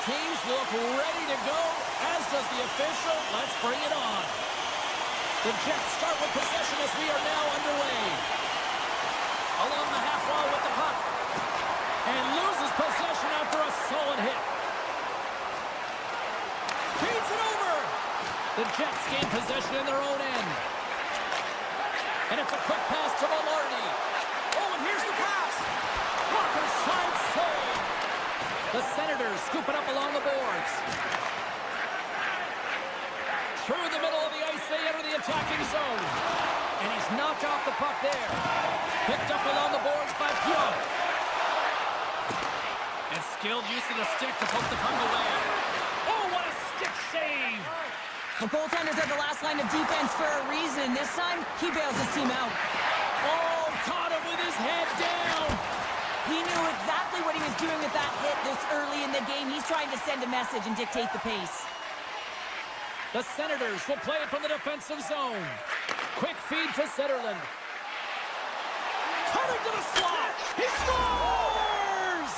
teams look ready to go, as does the official. Let's bring it on. The Jets start with possession as we are now underway. Along the half wall with the puck. And loses possession after a solid hit. Feeds it over. The Jets gain possession in their own end. And it's a quick pass to Maloney. Oh, and here's the pass. Walker side save. The Senators scoop it up along the boards. Through the middle of the ice, they enter the attacking zone. And he's knocked off the puck there. Picked up along the boards by Pionk. And skilled use of the stick to poke the puck away. Oh, what a stick save! The goaltenders are the last line of defense for a reason. This time, he bails his team out. Oh, caught him with his head down. He knew exactly what he was doing with that hit this early in the game. He's trying to send a message and dictate the pace. The Senators will play it from the defensive zone. Quick feed to Zetterlund. Cutting to the slot. He scores!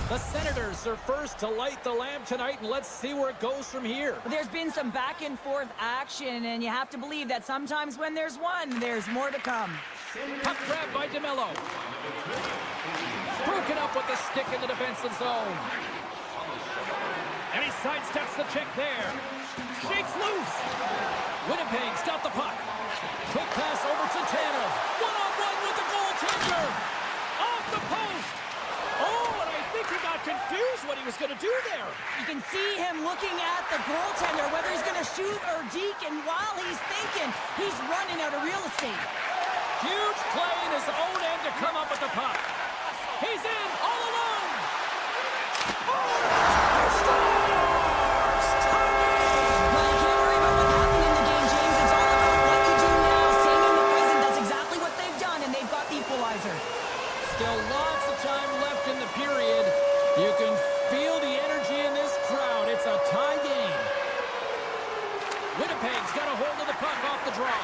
The Senators are first to light the lamp tonight, and let's see where it goes from here. There's been some back-and-forth action, and you have to believe that sometimes when there's one, there's more to come. Puck grab by DeMello. Broken up with the stick in the defensive zone. And he sidesteps the check there. Shakes loose. Winnipeg's got the puck. Quick pass over to Tanev. One-on-one with the goaltender. Off the post. Oh, and I think he got confused what he was going to do there. You can see him looking at the goaltender, whether he's going to shoot or deke, and while he's thinking, he's running out of real estate. Huge play in his own end to come up with the puck. He's in, all alone. Oh, scores! Well, you can't worry about what happened in the game, James. It's all about what you do now, staying in the present. That's exactly what they've done, and they've got the equalizer. Still lots of time left in the period. You can feel the energy in this crowd. It's a tie game. Winnipeg's got a hold of the puck off the draw.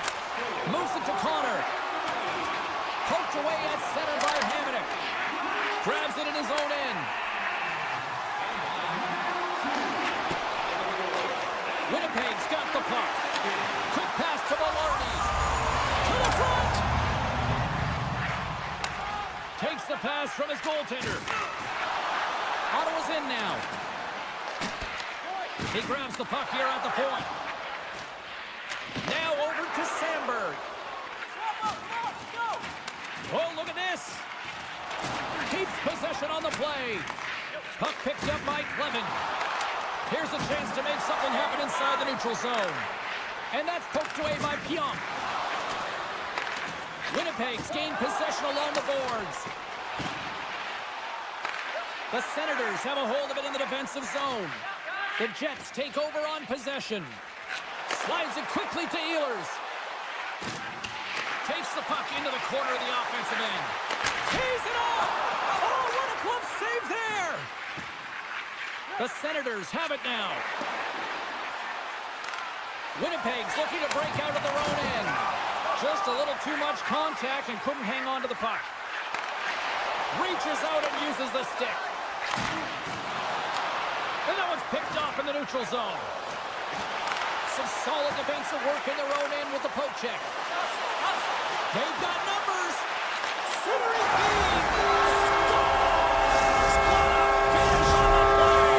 Moves it to Connor. Poked away at center by Hamonic. Grabs it in his own end. Winnipeg's got the puck. Quick pass to Maloney. To the front. Takes the pass from his goaltender. Ottawa's in now. He grabs the puck here at the point. Now over to Sandberg. Oh, look at this. Keeps possession on the play. Puck picked up by Clement. Here's a chance to make something happen inside the neutral zone. And that's poked away by Pionk. Winnipeg's gained possession along the boards. The Senators have a hold of it in the defensive zone. The Jets take over on possession. Slides it quickly to Ehlers. Takes the puck into the corner of the offensive end. Tees it off! Oh, what a glove save there! The Senators have it now. Winnipeg's looking to break out of their own end. Just a little too much contact and couldn't hang on to the puck. Reaches out and uses the stick. And that one's picked off in the neutral zone. Some solid defensive work in their own end with the poke check. They've got numbers. Centering feed. Scores! What a finish on the play.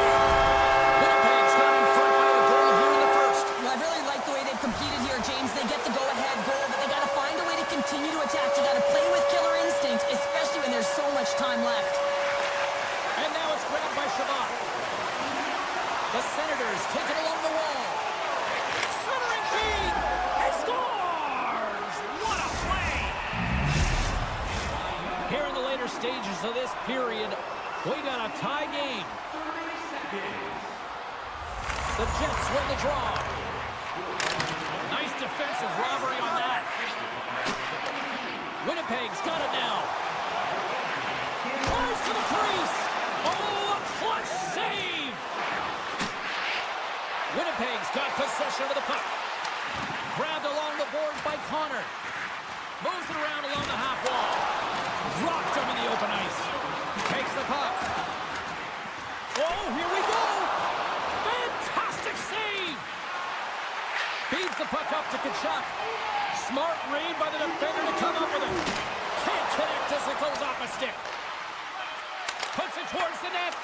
Winnipeg's got in front by a goal here in the first. Well, I really like the way they've competed here, James. They get the go-ahead goal, but they got to find a way to continue to attack. You got to play with killer instinct, especially when there's so much time left. And now it's grabbed by Shabbat. The Senators take it along the wall. Centering feed. He scores! What a play! Here in the later stages of this period, we got a tie game. The Jets win the draw. Nice defensive robbery on that. Winnipeg's got it now. Flies to the crease. Oh, a clutch save. Winnipeg's got possession of the puck. Grabbed along the boards by Connor. Moves it around along the half wall. Rocked him in the open ice. Takes the puck. Oh, here we go. Fantastic save. Feeds the puck up to Tkachuk. Smart read by the defender to come up with it. Can't connect as it goes off a stick. Puts it towards the net.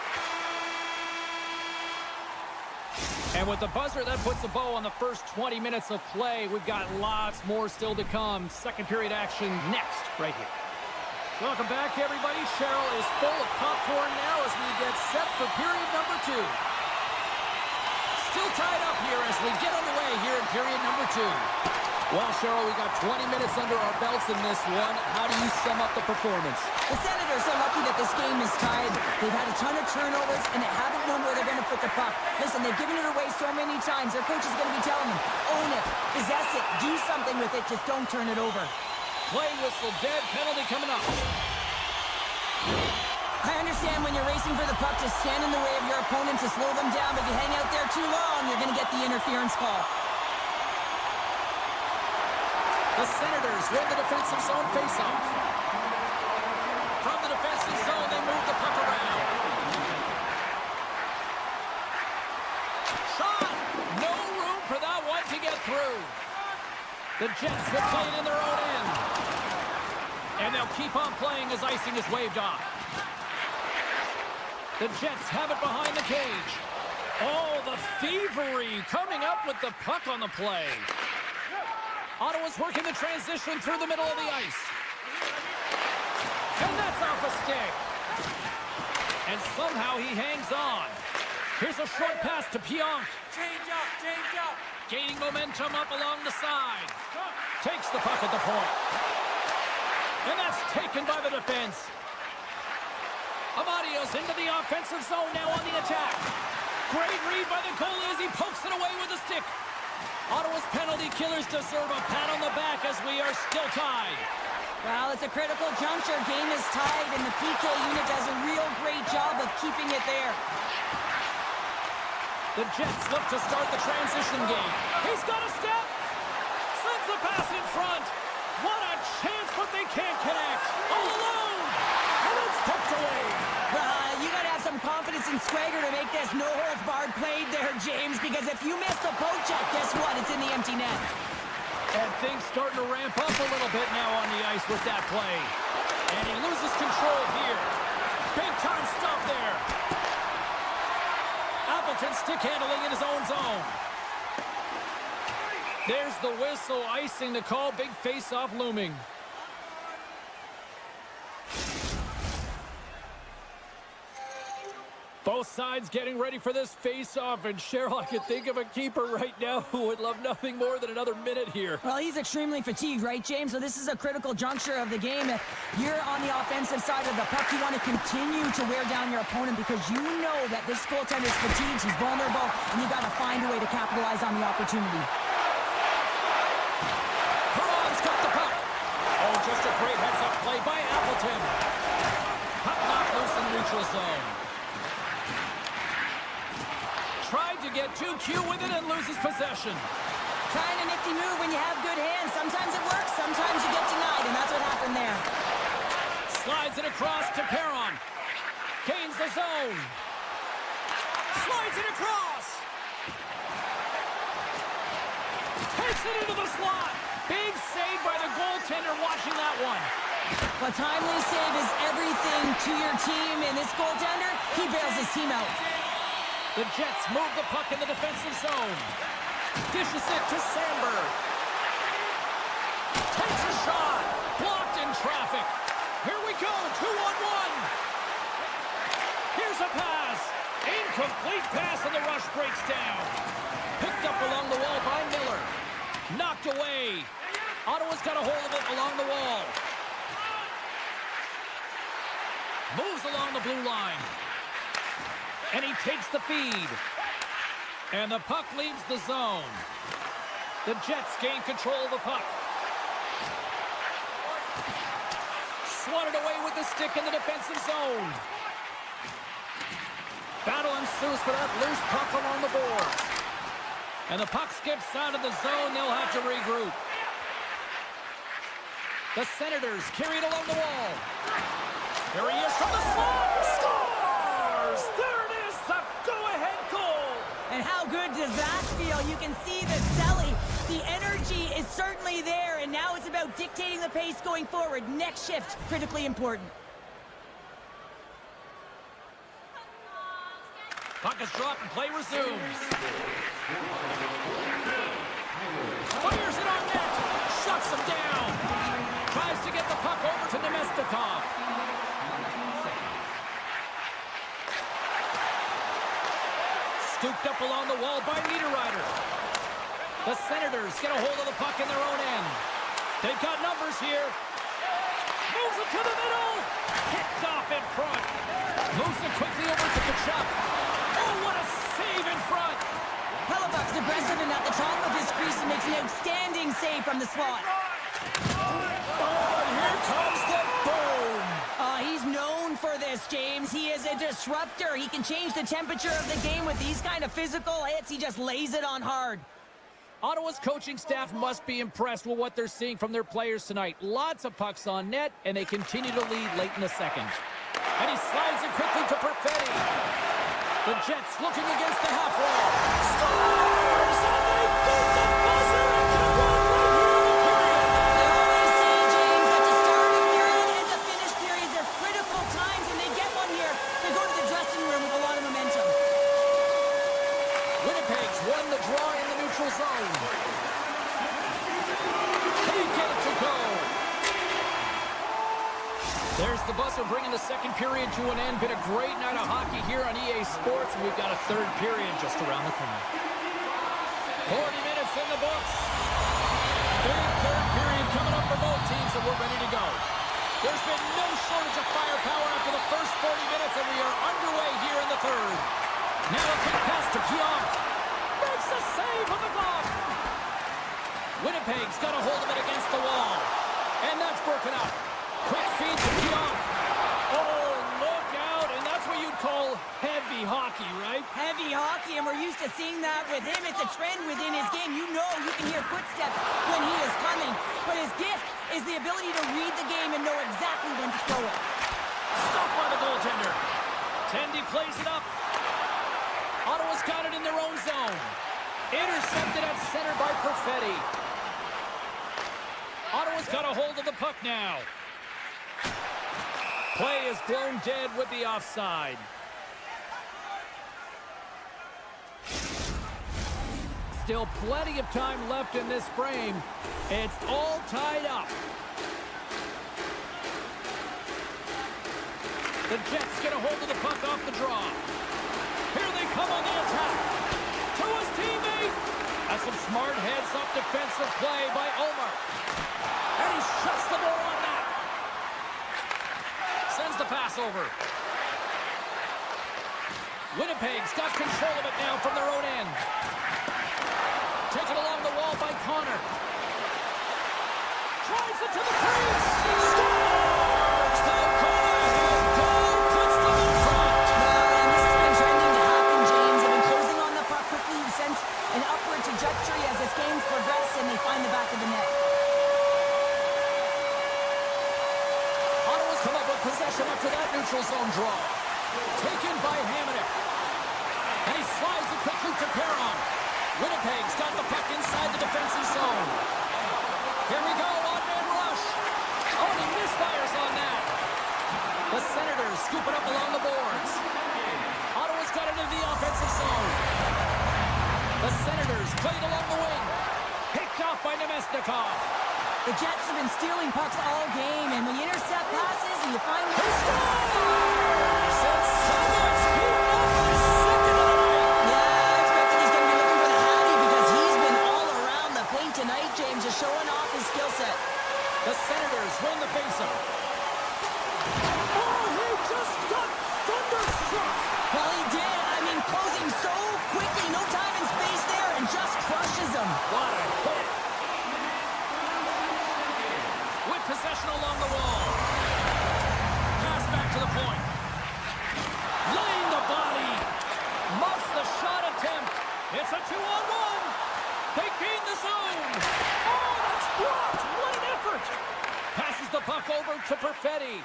And with the buzzer, that puts a bow on the first 20 minutes of play. We've got lots more still to come. Second period action next, right here. Welcome back, everybody. Cheryl is full of popcorn now as we get set for period number 2. Still tied up here as we get underway here in period number 2. Well, Cheryl, we got 20 minutes under our belts in this one. How do you sum up the performance? The Senators are lucky that this game is tied. They've had a ton of turnovers, and they haven't known where they're going to put the puck. Listen, they've given it away so many times. Their coach is going to be telling them, own it, possess it, do something with it, just don't turn it over. Play whistle dead, penalty coming up. I understand when you're racing for the puck to stand in the way of your opponent to slow them down, but if you hang out there too long, you're going to get the interference call. The Senators win the defensive zone faceoff. From the defensive zone, they move the puck around. Shot! No room for that one to get through. The Jets will play it in their own end. And they'll keep on playing as icing is waved off. The Jets have it behind the cage. Oh, the thievery coming up with the puck on the play. Ottawa's working the transition through the middle of the ice. And that's off a stick. And somehow he hangs on. Here's a short pass to Pionk. Change up. Gaining momentum up along the side. Takes the puck at the point. And that's taken by the defense. Amadio's into the offensive zone now on the attack. Great read by the goalie as he pokes it away with a stick. Ottawa's penalty killers deserve a pat on the back as we are still tied. Well, it's a critical juncture. Game is tied, and the PK unit does a real great job of keeping it there. The Jets look to start the transition game. He's got a step. Sends the pass in front. What a chance, but they can't connect. All alone. And it's tucked away. You got to have some confidence and swagger to make this no-holds-barred play there, James, because if you miss the poke check, guess what? It's in the empty net. And things starting to ramp up a little bit now on the ice with that play. And he loses control here. Big time stop there. Appleton stick handling in his own zone. There's the whistle, icing the call. Big face-off looming. Both sides getting ready for this face-off, and Cheryl, I can think of a keeper right now who would love nothing more than another minute here. Well, he's extremely fatigued, right, James? So this is a critical juncture of the game. If you're on the offensive side of the puck, you want to continue to wear down your opponent because you know that this goaltender's fatigued, he's vulnerable, and you got to find a way to capitalize on the opportunity. Perron's got the puck. Oh, just a great heads-up play by Appleton. Puck knocked loose in neutral zone. Tried to get too cute with it and loses possession. Trying a nifty move when you have good hands. Sometimes it works, sometimes you get denied, and that's what happened there. Slides it across to Perron. Gains the zone. Slides it across. Takes it into the slot. Big save by the goaltender watching that one. A timely save is everything to your team, and this goaltender, he bails his team out. The Jets move the puck in the defensive zone. Dishes it to Sandberg. Takes a shot. Blocked in traffic. Here we go. 2-on-1. Here's a pass. Incomplete pass, and the rush breaks down. Picked up along the wall by Miller. Knocked away. Ottawa's got a hold of it along the wall. Moves along the blue line. And he takes the feed. And the puck leaves the zone. The Jets gain control of the puck. Swatted away with the stick in the defensive zone. Battle ensues for that loose puck along the boards. And the puck skips out of the zone. They'll have to regroup. The Senators carry it along the wall. Here he is from the slot. Scores! There it is, the go-ahead goal. And how good does that feel? You can see the Selly. The energy is certainly there, and now it's about dictating the pace going forward. Next shift, critically important. Puck is dropped and play resumes. Fires it on net. Shuts him down. Tries to get the puck over to Nemestikov. Scooped up along the wall by Niederreiter. The Senators get a hold of the puck in their own end. They've got numbers here. Moves it to the middle. Kicked off in front. Moves it quickly over to Kachuk. Oh, what a save in front. Hellebuck's aggressive and at the top of his crease and makes an outstanding save from the slot. Oh, and here comes the boom. He's known for this, James. He is a disruptor. He can change the temperature of the game with these kind of physical hits. He just lays it on hard. Ottawa's coaching staff must be impressed with what they're seeing from their players tonight. Lots of pucks on net, and they continue to lead late in the second. And he slides it quickly to Perfetti. The Jets looking against the half wall. Scores! And they beat the buzzer and can run right here in the period. They always say, James, that the start of period and the finish periods are critical times, and they get one here. They go to the dressing room with a lot of momentum. Winnipeg's won the draw in the neutral zone. Can't get it to go. There's the buzzer bringing the second period to an end. Been a great night of hockey here on EA Sports, and we've got a third period just around the corner. 40 minutes in the books. Big third period coming up for both teams, and we're ready to go. There's been no shortage of firepower after the first 40 minutes, and we are underway here in the third. Now a quick pass to Pionk. Makes a save on the glove. Winnipeg's got a hold of it against the wall. And that's broken up. Quick feed to Pionk. Oh, look out. And that's what you'd call heavy hockey, right? Heavy hockey, and we're used to seeing that with him. It's a trend within his game. You know you can hear footsteps when he is coming. But his gift is the ability to read the game and know exactly when to throw it. Stopped by the goaltender. Tendy plays it up. Ottawa's got it in their own zone. Intercepted at center by Perfetti. Ottawa's got a hold of the puck now. Play is blown dead with the offside. Still plenty of time left in this frame. It's all tied up. The Jets get a hold of the puck off the draw. Here they come on the attack. To his teammate. That's some smart heads-up defensive play by Omar. And he shuts the door on that. Sends the pass over. Winnipeg's got control of it now from their own end. Taken along the wall by Connor. Drives it to the crease. Scores! The go-ahead goal puts them in front. And this has been trending to happen, James. They've been closing on the puck quickly. You sense an upward trajectory as this game's progressed, and they find the back of the net. Ottawa's come up with possession after that neutral zone draw. Taken by Hamonic. And he slides it quickly to Perron. Winnipeg's got the puck inside the defensive zone. Here we go, on-man rush. Oh, and he misfires on that. The Senators scoop it up along the boards. Ottawa's got it into the offensive zone. The Senators played along the wing. Picked off by Nemestikov. The Jets have been stealing pucks all game, and when you intercept passes and you find He them... scores! And Simon's beaten up his second of the night. Yeah, I expect that he's going to be looking for the Hattie because he's been all around the paint tonight, James, just showing off his skill set. The Senators win the faceoff. Oh, he just got thunderstruck. Well, he did. I mean, closing so quickly, no time and space there, and just crushes him. What a hit. With possession along the wall. Pass back to the point. Laying the body. Muffs the shot attempt. It's a 2-on-1. They gain the zone. Oh, that's blocked. What an effort. Pass the puck over to Perfetti.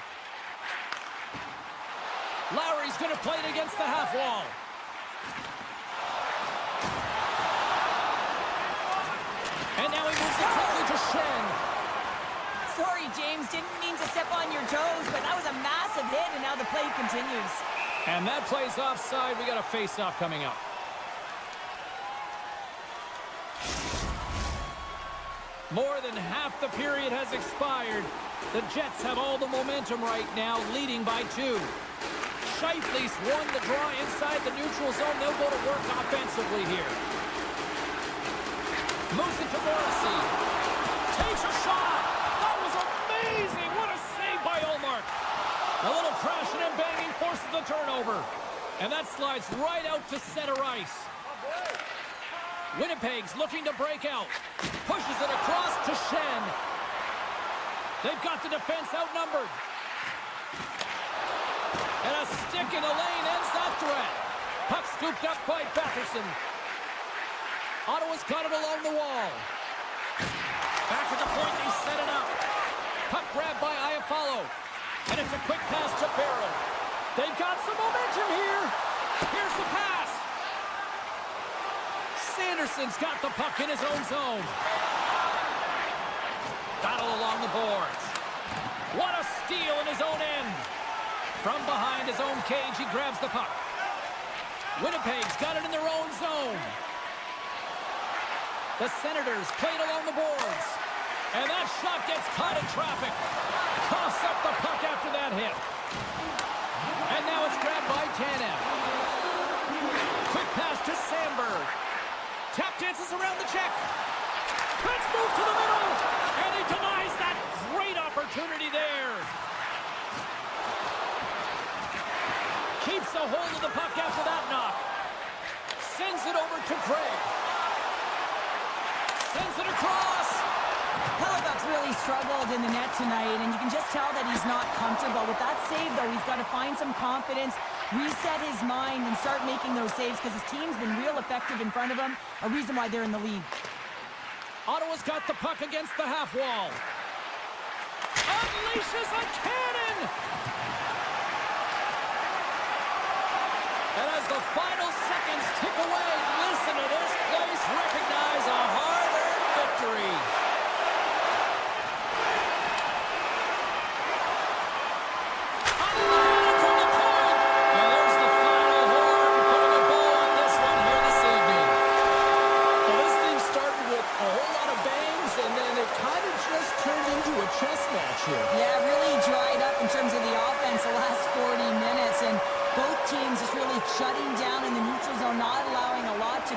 Lowry's going to play it against the half wall. And now he moves it quickly to Shen. Sorry, James, didn't mean to step on your toes, but that was a massive hit, and now the play continues. And that play's offside. We got a face-off coming up. More than half the period has expired. The Jets have all the momentum right now, leading by 2. Scheifele's won the draw inside the neutral zone. They'll go to work offensively here. Moves it to Morrissey. Takes a shot. That was amazing. What a save by Ullmark. A little crashing and banging forces the turnover. And that slides right out to center ice. Winnipeg's looking to break out. Pushes it across to Shen. They've got the defense outnumbered. And a stick in the lane ends that threat. Puck scooped up by Batherson. Ottawa's got it along the wall. Back at the point, they set it up. Puck grabbed by Iafallo. And it's a quick pass to Barron. They've got some momentum here. Here's the pass. Sanderson's got the puck in his own zone. Battle along the boards. What a steal in his own end. From behind his own cage, he grabs the puck. Winnipeg's got it in their own zone. The Senators played along the boards. And that shot gets caught in traffic. Coughs up the puck after that hit. And now it's grabbed by Tanev. Quick pass to Sandberg. Tap dances around the check. Let's move to the middle. And he denies that great opportunity there. Keeps a hold of the puck after that knock. Sends it over to Craig. Sends it across. Hellebuck's really struggled in the net tonight, and you can just tell that he's not comfortable. With that save, though, he's got to find some confidence, reset his mind, and start making those saves because his team's been real effective in front of him, a reason why they're in the lead. Ottawa's got the puck against the half wall. Unleashes a cannon! And as the final seconds tick away, listen to this place recognize a hard-earned victory. Uncannon from the point. And there's the final horn, putting a bow on this one here this evening. Well, this thing started with a whole lot of bangs, and then it kind of just turned into a chess match here. Yeah, really dried up in terms of the offense the last 40 minutes, and both teams just really shutting down in the neutral zone, not allowing a lot to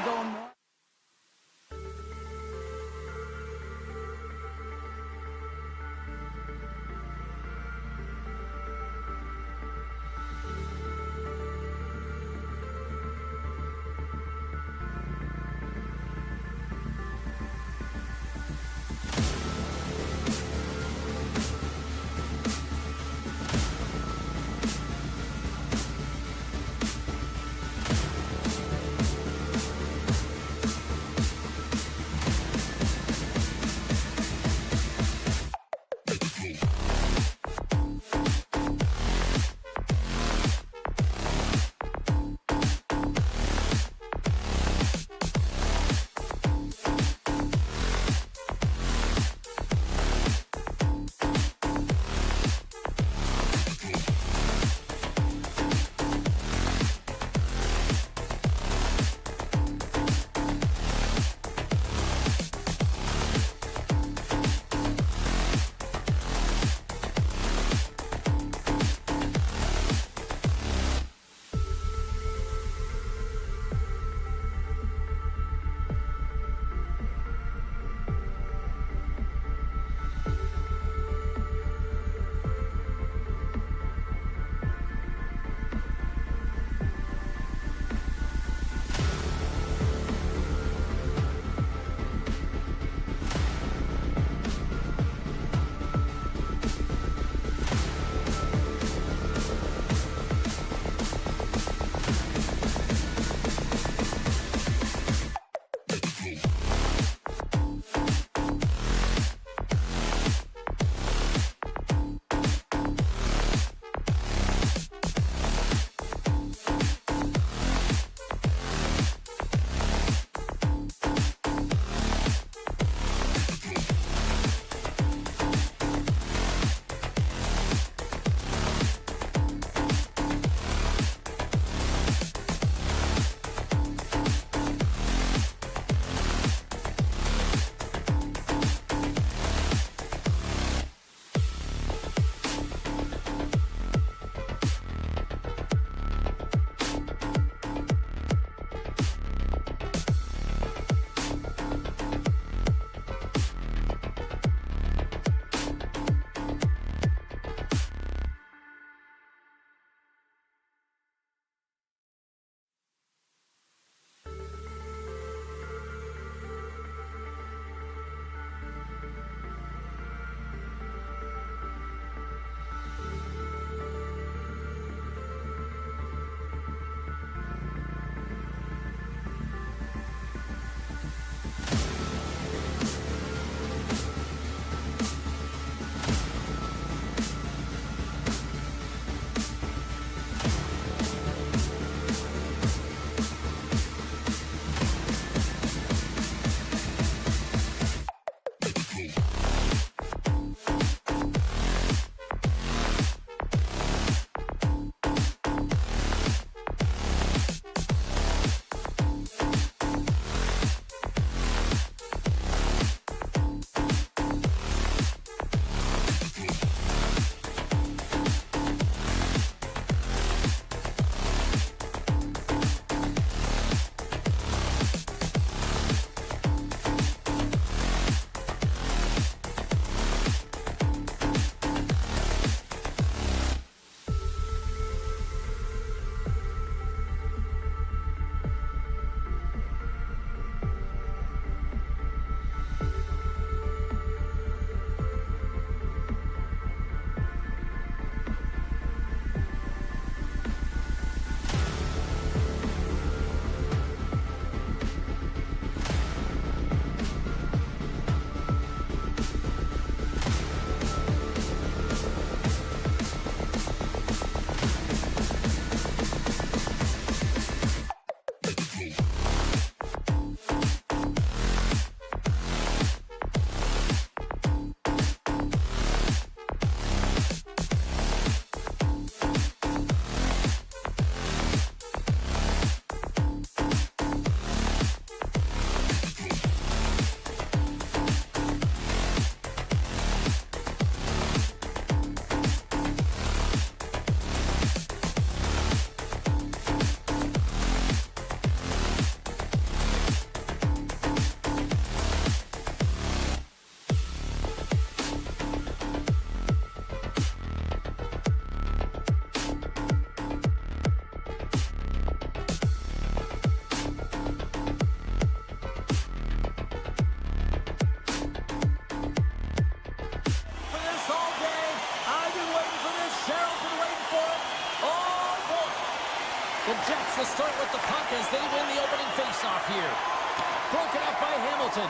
Broken up by Hamilton.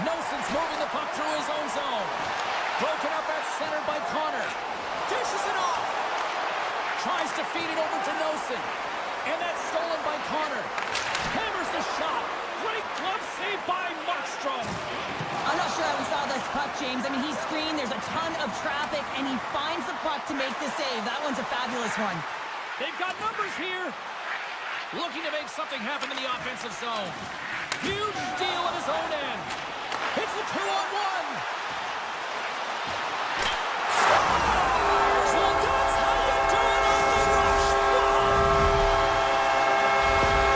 Nelson's moving the puck through his own zone. Broken up at center by Connor. Dishes it off. Tries to feed it over to Nelson. And that's stolen by Connor. Hammers the shot. Great glove save by Markstrom. I'm not sure how we saw this puck, James. I mean, he screened, there's a ton of traffic, and he finds the puck to make the save. That one's a fabulous one. They've got numbers here. Looking to make something happen in the offensive zone. Huge deal at his own end. It's a 2-on-1. Scores! Well, that's how you do it on the rush.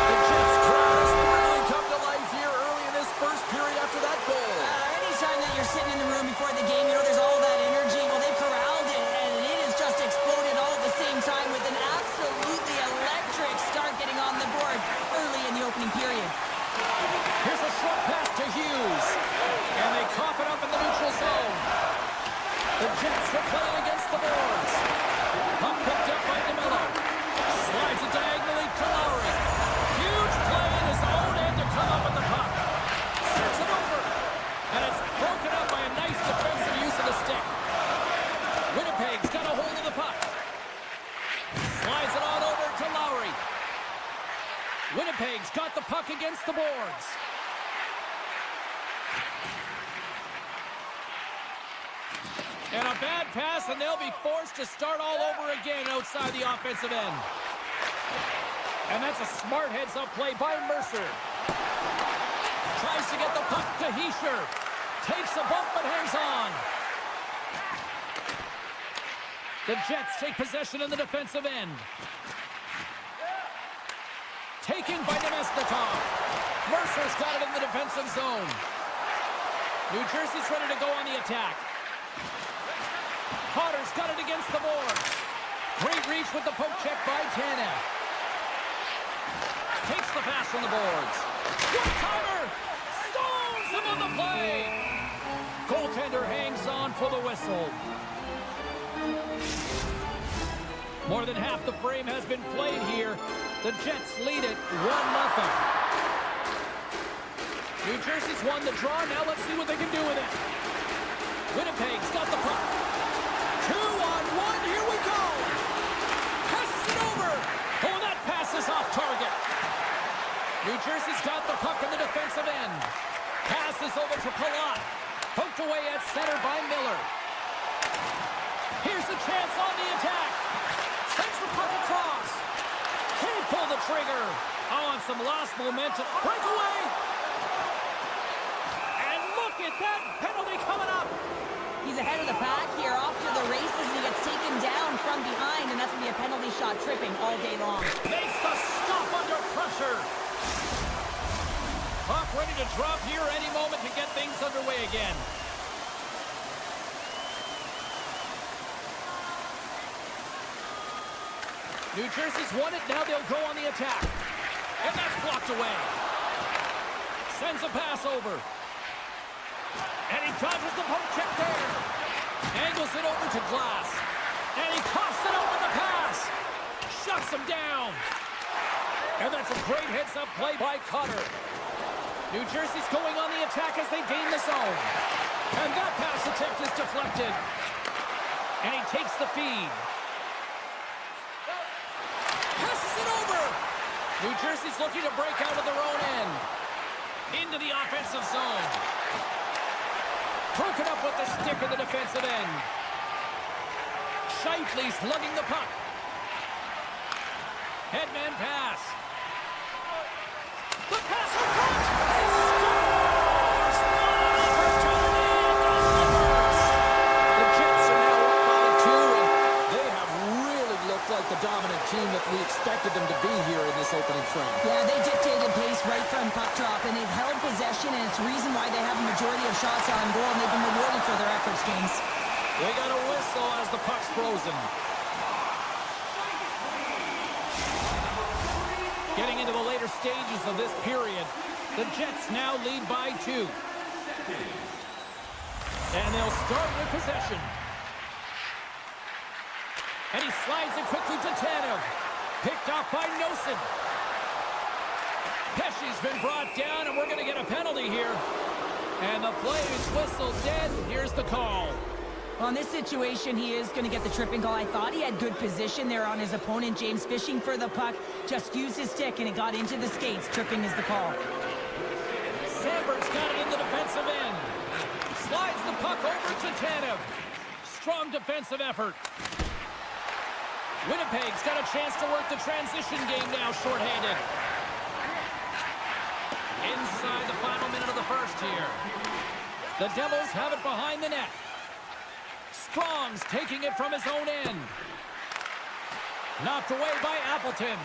The Jets crowd has really come to life here early in this first period after that goal. Anytime that you're sitting in the room before the game, you know there's all that energy. Well, they corralled it, and it has just exploded all at the same time with an absolutely electric start getting on the board early in the opening period. Here's a short pass to Hughes. And they cough it up in the neutral zone. The Jets are playing against the boards. Puck picked up by DeMello. Slides it diagonally to Lowry. Huge play in his own end to come up with the puck. Sends it over. And it's broken up by a nice defensive use of the stick. Winnipeg's got a hold of the puck. Slides it on over to Lowry. Winnipeg's got the puck against the boards. And a bad pass, and they'll be forced to start all over again outside the offensive end. And that's a smart heads-up play by Mercer. Tries to get the puck to Heischer. Takes a bump but hangs on. The Jets take possession in the defensive end. Taken by Nemesnikov. Mercer's got it in the defensive zone. New Jersey's ready to go on the attack. Potter's got it against the boards. Great reach with the poke check by Tanev. Takes the pass from the boards. One-timer! Stones him on the play! Goaltender hangs on for the whistle. More than half the frame has been played here. The Jets lead it 1-0. New Jersey's won the draw. Now let's see what they can do with it. Winnipeg's got the puck. 2-on-1. Here we go. Passes it over. Oh, that pass is off target. New Jersey's got the puck in the defensive end. Passes over to Palat. Poked away at center by Miller. Here's a chance on the attack. Sends the puck across. Can't pull the trigger. Oh, and some lost momentum. Breakaway. And look at that penalty coming up. He's ahead of the pack here, off to the races, and he gets taken down from behind, and that's going to be a penalty shot tripping all day long. Makes the stop under pressure. Puck ready to drop here any moment to get things underway again. New Jersey's won it, now they'll go on the attack. And that's blocked away. Sends a pass over. And he dodges the poke check there. Angles it over to Glass. And he coughs it up with the pass. Shuts him down. And that's a great heads-up play by Cutter. New Jersey's going on the attack as they gain the zone. And that pass attempt is deflected. And he takes the feed. Passes it over. New Jersey's looking to break out of their own end. Into the offensive zone. Broken up with the stick in the defensive end. Scheifele's lugging the puck. Headman pass. The pass across. He scores! What an opportunity and delivers! The Jets are now up by 2, and they have really looked like the dominant team that we expected them to be here in this opening frame. Yeah, they dictated pace right from puck drop, and they've held possession, and it's the reason why they have a majority of shots on goal, and they've been rewarded for their efforts, James. They got a whistle as the puck's frozen. Getting into the later stages of this period, the Jets now lead by 2. And they'll start with possession. And he slides it quickly to Tanev. Picked off by Nosen. Pesce Jersey's been brought down, and we're going to get a penalty here. And the play is whistled dead. Here's the call. Well, in this situation, he is going to get the tripping call. I thought he had good position there on his opponent. James fishing for the puck, just used his stick, and it got into the skates. Tripping is the call. Sandberg's got it in the defensive end. Slides the puck over to Tanev. Strong defensive effort. Winnipeg's got a chance to work the transition game now, shorthanded. Inside the final minute of the first here. The Devils have it behind the net. Strong's taking it from his own end. Knocked away by Appleton.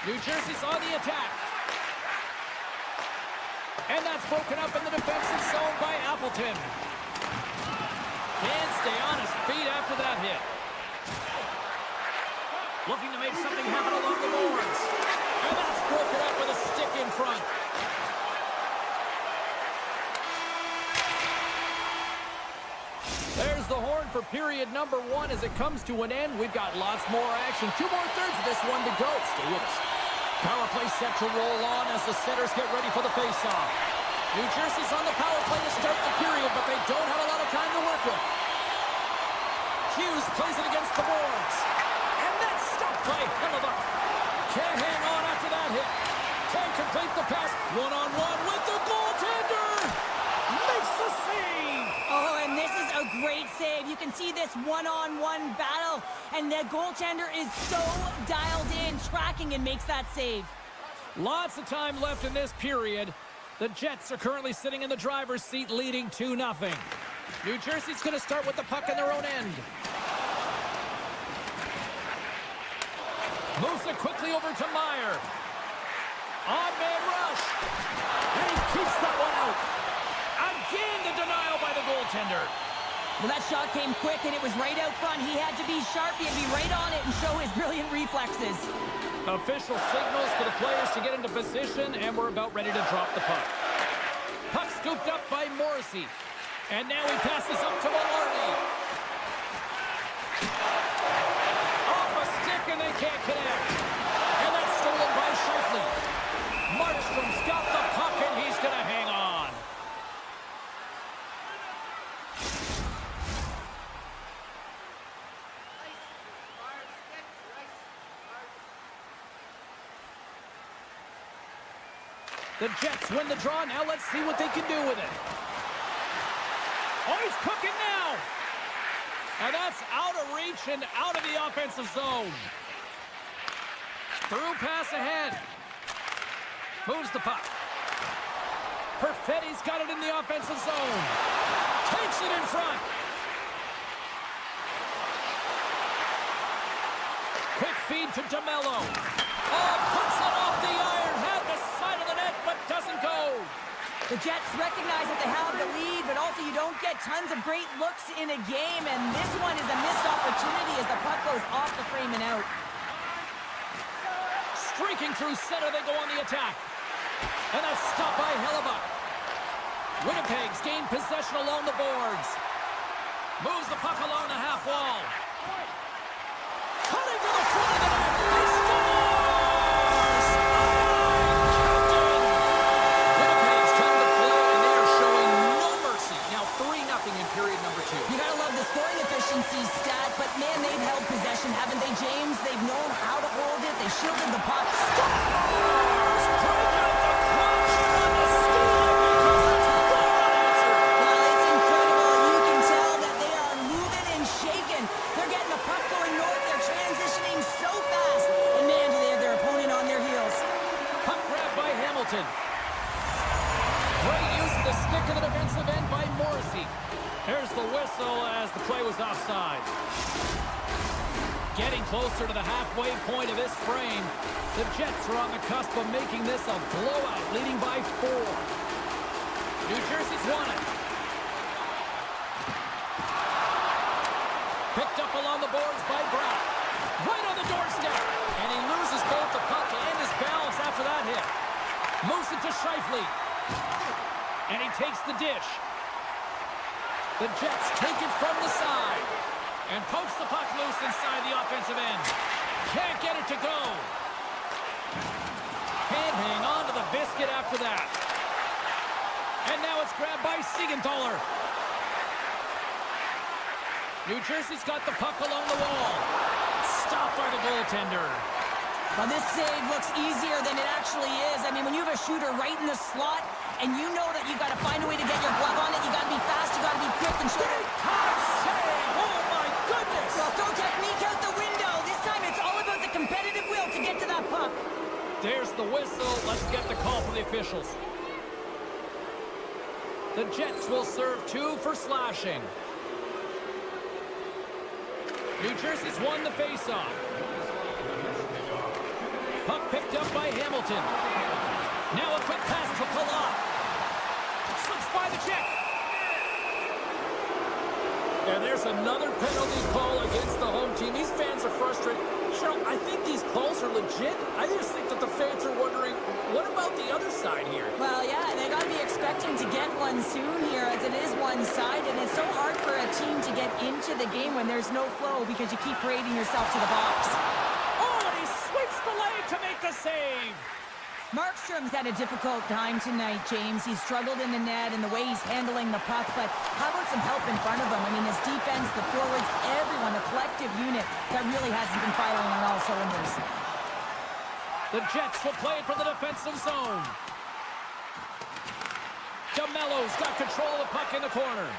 New Jersey's on the attack. And that's broken up in the defensive zone by Appleton. Can't stay on his feet after that hit. Looking to make something happen along the boards. And that's broken up with a stick in front. There's the horn for period number 1 as it comes to an end. We've got lots more action. 2 more thirds of this one to go. Stay with us. Power play set to roll on as the setters get ready for the faceoff. New Jersey's on the power play to start the period, but they don't have a lot of time to work with. Hughes plays it against the boards. And that's stopped by Hellebuck. Can't hang on after that hit. Can't complete the pass. One-on-one with the goaltender. Makes the save. Oh, and this is a great save. You can see this one-on-one battle, and the goaltender is so dialed in, tracking, and makes that save. Lots of time left in this period. The Jets are currently sitting in the driver's seat, leading 2-0. New Jersey's going to start with the puck in their own end. Moves it quickly over to Meyer. On-man rush. And he keeps that one out. Again, the denial by the goaltender. Well, that shot came quick, and it was right out front. He had to be sharp. He had to be right on it and show his brilliant reflexes. Official signals for the players to get into position, and we're about ready to drop the puck. Puck scooped up by Morrissey. And now he passes up to Maloney. Off a stick, and they can't connect. And that's stolen by Scheifele. Markstrom's got the puck, and he's going to hang on. The Jets win the draw. Now let's see what they can do with it. Oh, he's cooking now. And that's out of reach and out of the offensive zone. Through pass ahead. Moves the puck. Perfetti's got it in the offensive zone. Takes it in front. Quick feed to DeMello. Oh, puts it off the iron. Had the side of the net, but doesn't go. The Jets recognize that they have the lead, but also you don't get tons of great looks in a game, and this one is a missed opportunity as the puck goes off the frame and out. Streaking through center, they go on the attack. And that's stopped by Hellebuck. Winnipeg's gained possession along the boards. Moves the puck along the half wall. Cutting to the front of the net. He scores! Captain! Winnipeg's come to play, and they are showing no mercy. Now 3-0 in period number 2. You gotta love the scoring efficiency stat, but man, they've held possession, haven't they, James? They've known how to hold it. They shielded the puck. Scores! Break out the clutch on the steal because it's right on answer. Well, it's incredible. You can tell that they are moving and shaking. They're getting the puck going north. They're transitioning so fast. And man, do they have their opponent on their heels. Puck grab by Hamilton. Great use of the stick in the defensive end by Morrissey. Here's the whistle as the play was offside. Getting closer to the halfway point of this frame. The Jets are on the cusp of making this a blowout, leading by 4. New Jersey's won it. Picked up along the boards by Brown. Right on the doorstep. And he loses both the puck and his balance after that hit. Moves it to Scheifele. And he takes the dish. The Jets take it from the side. And pokes the puck loose inside the offensive end. Can't get it to go. basket after that. And now it's grabbed by Siegenthaler. New Jersey's got the puck along the wall. Stopped by the goaltender. Well, this save looks easier than it actually is. I mean, when you have a shooter right in the slot, and you know that you got to find a way to get your glove on it, you got to be fast, you got to be quick and shoot. Big time save! Oh, my goodness! Well, throw technique out the window. This time it's all about the competitive will to get to that puck. There's the whistle. Let's get the call from the officials. The Jets will serve 2 for slashing. New Jersey's won the faceoff. Puck picked up by Hamilton. Now a quick pass to Palat. Slips by the check. And there's another penalty call against the home team. These fans are frustrated. Cheryl, I think these calls are legit. I just think that the fans are wondering, what about the other side here? Well, yeah, they got to be expecting to get one soon here, as it is one-sided, and it's so hard for a team to get into the game when there's no flow because you keep parading yourself to the box. Oh, and he sweeps the leg to make the save. Markstrom's had a difficult time tonight, James. He's struggled in the net and the way he's handling the puck, but how about some help in front of him? I mean, his defense, the forwards, everyone, a collective unit that really hasn't been firing on all cylinders. The Jets will play it from the defensive zone. DeMello's got control of the puck in the corner.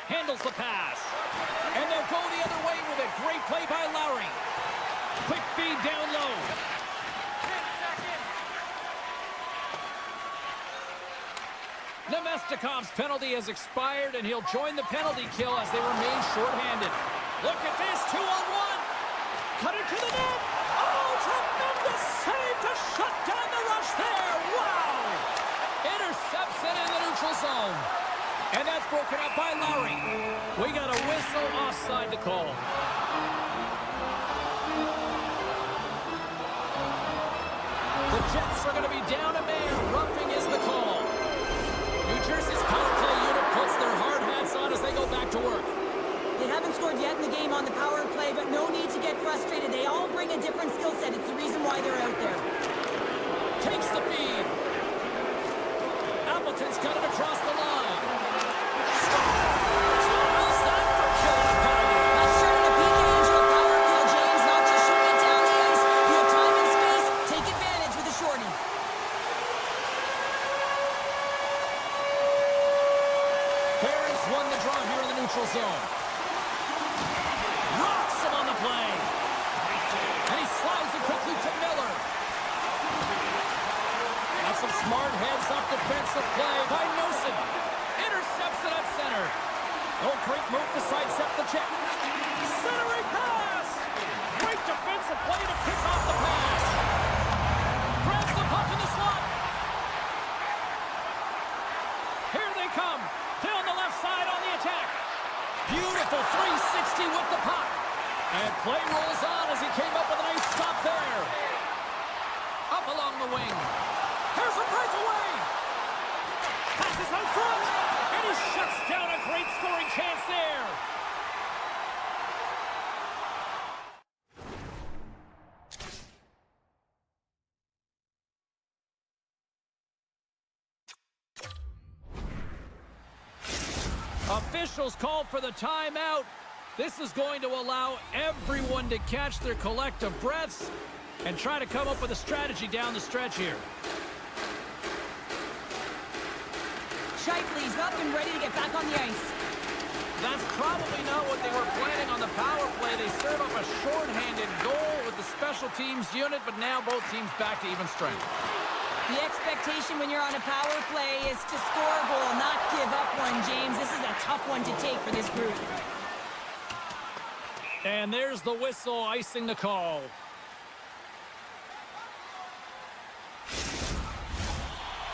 Handles the pass. And they'll go the other way with a great play by Lowry. Quick feed down low. Nemestikov's penalty has expired, and he'll join the penalty kill as they remain shorthanded. Look at this, 2-on-1. Cut it to the net. Oh, tremendous save to shut down the rush there. Wow. Intercepts it in the neutral zone. And that's broken up by Lowry. We got a whistle offside to call. The Jets are going to be down a man. Roughing is the call. New Jersey's power play unit puts their hard hats on as they go back to work. They haven't scored yet in the game on the power play, but no need to get frustrated. They all bring a different skill set. It's the reason why they're out there. Takes the feed. Appleton's got it across the line. Scores! How's that for killing a penalty? That's turning a peak into a power kill, James. Not just shooting it down the ice. You have time and space. Take advantage with a shorty. Barons won the draw here in the neutral zone. Rocks him on the play. And he slides it quickly to Miller. That's some smart heads-up defensive play by Nosen. Intercepts it at center. Oh, great move to sidestep the check. Centering pass. Great defensive play to pick off the pass. Grabs the puck in the slot. Here they come. Down the left side on the attack. Beautiful 360 with the puck. And play rolls on as he came up with a nice stop there. Up along the wing. Here's a breakaway. Passes out front. And he shuts down a great scoring chance there. Officials called for the timeout. This is going to allow everyone to catch their collective breaths and try to come up with a strategy down the stretch here. Shifley's up and ready to get back on the ice. That's probably not what they were planning on the power play. They serve up a shorthanded goal with the special teams unit, but now both teams back to even strength. The expectation when you're on a power play is to score a goal, not give up one, James. This is a tough one to take for this group. And there's the whistle icing the call.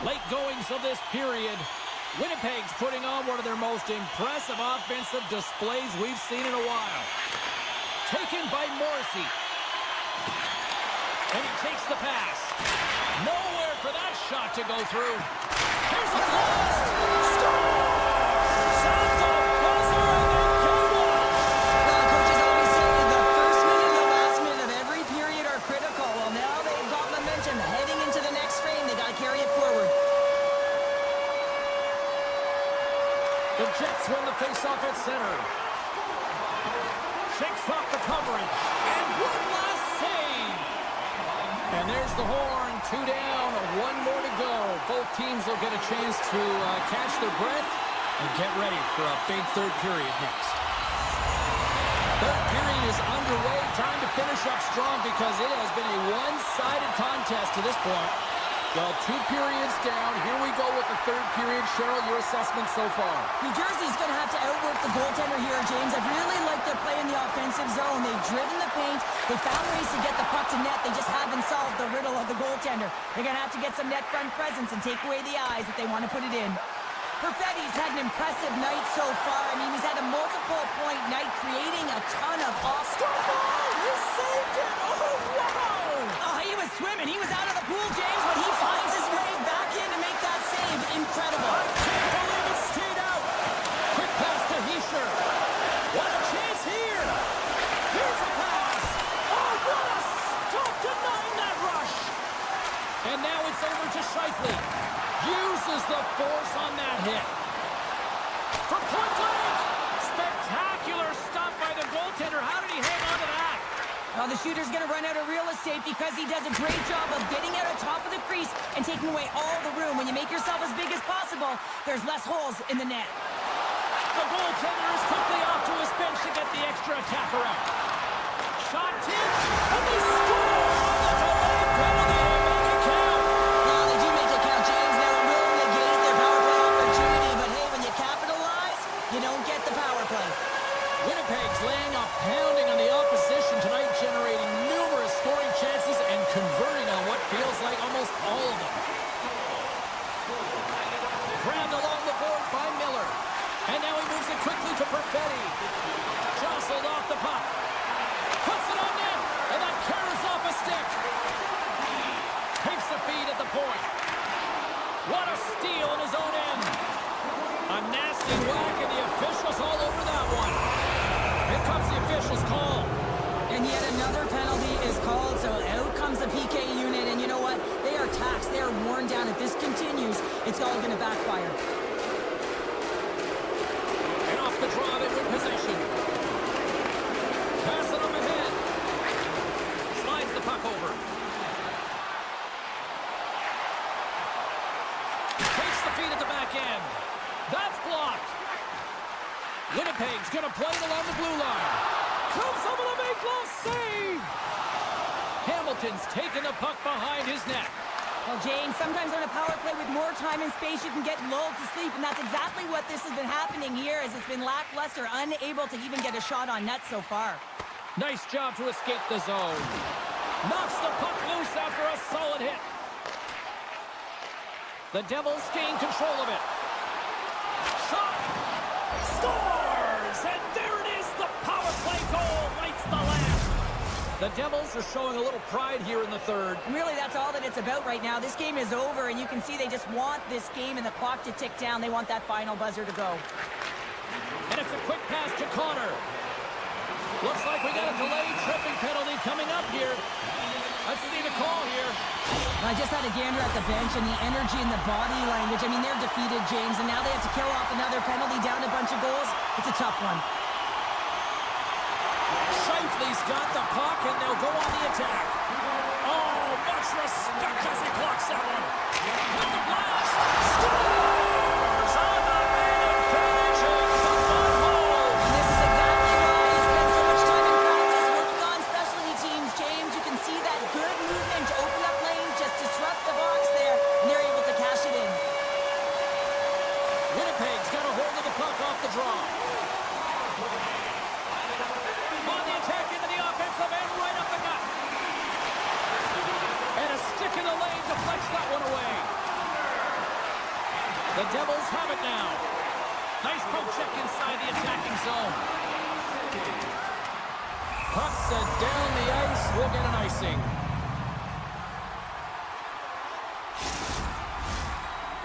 Late goings of this period. Winnipeg's putting on one of their most impressive offensive displays we've seen in a while. Taken by Morrissey. And he takes the pass. Nowhere for that shot to go through. Here's a blast! Score! Sound the buzzer and then K1! Well, coaches always say the first minute and the last minute of every period are critical. Well, now they've got momentum heading into the next frame. The Jets win the faceoff at center. Shakes off the coverage. And one last save. And there's the horn. 2 down, 1 more to go. Both teams will get a chance to catch their breath and get ready for a big third period next. Third period is underway. Time to finish up strong because it has been a one-sided contest to this point. Well, 2 periods down. Here we go with the third period. Cheryl, your assessment so far? New Jersey's going to have to outwork the goaltender here, James. I really like their play in the offensive zone. They've driven the paint. They found ways to get the puck to net. They just haven't solved the riddle of the goaltender. They're going to have to get some net front presence and take away the eyes if they want to put it in. Perfetti's had an impressive night so far. I mean, he's had a multiple-point night, creating a ton of He saved it! Oh, wow! Oh, he was swimming. He was out of the pool, James, but he finds his way back in to make that save. Incredible. I can't believe it stayed out. Quick pass to Heischer. What a chance here. Here's a pass. Oh, what a stop denying that rush. And now it's over to Scheifele. Uses the force on that hit. From point blank. Spectacular stop by the goaltender. How did he hang on to that? Well, the shooter's going to run out of real estate because he does a great job of getting out on top of the crease and taking away all the room. When you make yourself as big as possible, there's less holes in the net. The goaltender is quickly off to his bench to get the extra attacker out. Shot tipped, and they score on the delayed penalty to make it count. Well, they do make it count, James. Now it will negate their power play opportunity, but hey, when you capitalize, you don't get the power play. Winnipeg's laying a pounding on the opposition tonight, generating numerous scoring chances and converting on what feels like almost all of them. Grabbed along the boards by Miller. And now he moves it quickly to Perfetti. Jostled off the puck. Puts it on net. And that carries off a stick. Takes the feed at the point. What a steal in his own end. A nasty whack, and the officials all over that one. Here comes the officials' call. And yet another penalty is called, so out comes the PK unit. And you know what? They are taxed. They are worn down. If this continues, it's all going to backfire. And off the draw, they win possession. Pass it on ahead. Slides the puck over. Takes the feed at the back end. That's blocked. Winnipeg's going to play it along the blue line. Comes up with a big glove save. Hamilton's taking the puck behind his net. Well, James, sometimes on a power play with more time and space, you can get lulled to sleep, and that's exactly what this has been happening here, as it's been lackluster, unable to even get a shot on net so far. Nice job to escape the zone. Knocks the puck loose after a solid hit. The Devils gain control of it. Shot! Scores! And there it is, the power play goal lights the lamp. The Devils are showing a little pride here in the third. And really, that's all that it's about right now. This game is over, and you can see they just want this game and the clock to tick down. They want that final buzzer to go. And it's a quick pass to Connor. Looks like we got a delayed tripping penalty coming up here. Let's see the call here. I just had a gander at the bench, and the energy and the body language. I mean, they're defeated, James, and now they have to kill off another penalty, down a bunch of goals. It's a tough one. Scheifele's got the puck, and they'll go on the attack. Oh, much respect as he blocks that one. With the blast. Scores on the man advantage of the front hole. And this is exactly why he spent so much time in practice working on specialty teams, James. You can see that good movement to open up lanes, just disrupt the box there, and they're able to cash it in. Winnipeg's got a hold of the puck off the draw. On the attack into the offensive end, right up the gut. And a stick in the lane deflects that one away. The Devils have it now. Nice poke check inside the attacking zone. Puck set down the ice. We'll get an icing.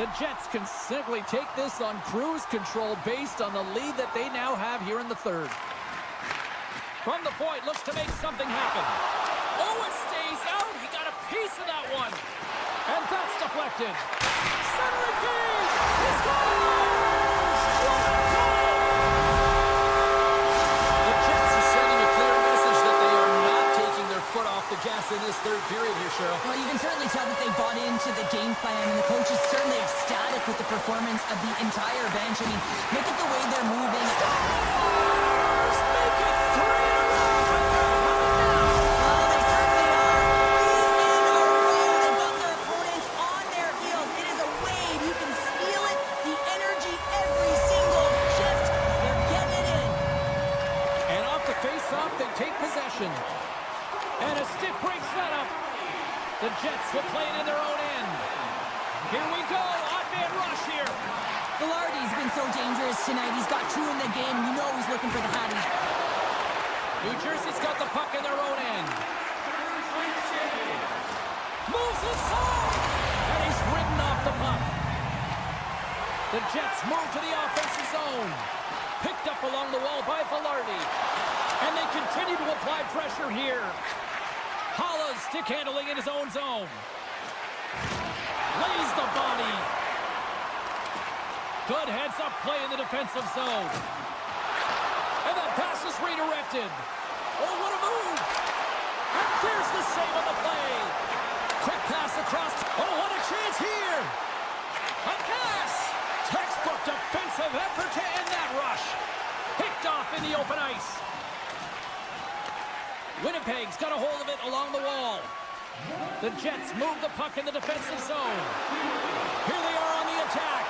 The Jets can simply take this on cruise control based on the lead that they now have here in the third. From the point, looks to make something happen. Oh, it stays out. He got a piece of that one. And that's deflected. Center feed. He scores! What a this third period here, Cheryl. Well, you can certainly tell that they bought into the game plan, and the coach is certainly ecstatic with the performance of the entire bench. I mean, look at the way they're moving. Stars make it 3 in a row. Oh, they certainly are. 3 in a row. They've got their opponents on their heels. It is a wave. You can feel it. The energy every single shift. They're getting it in. And off the face-off, they take possession. And a stick breaks that up. The Jets will play it in their own end. Here we go. Odd man rush here. Velarde's been so dangerous tonight. He's got 2 in the game. You know he's looking for the Hattie. New Jersey's got the puck in their own end. Moves inside. And he's ridden off the puck. The Jets move to the offensive zone. Picked up along the wall by Velarde. And they continue to apply pressure here. Holla's stick handling in his own zone. Lays the body. Good heads-up play in the defensive zone. And that pass is redirected. Oh, what a move. And there's the save on the play. Quick pass across. Oh, what a chance here. A pass. Textbook defensive effort to end that rush. Picked off in the open ice. Winnipeg's got a hold of it along the wall. The Jets move the puck in the defensive zone. Here they are on the attack.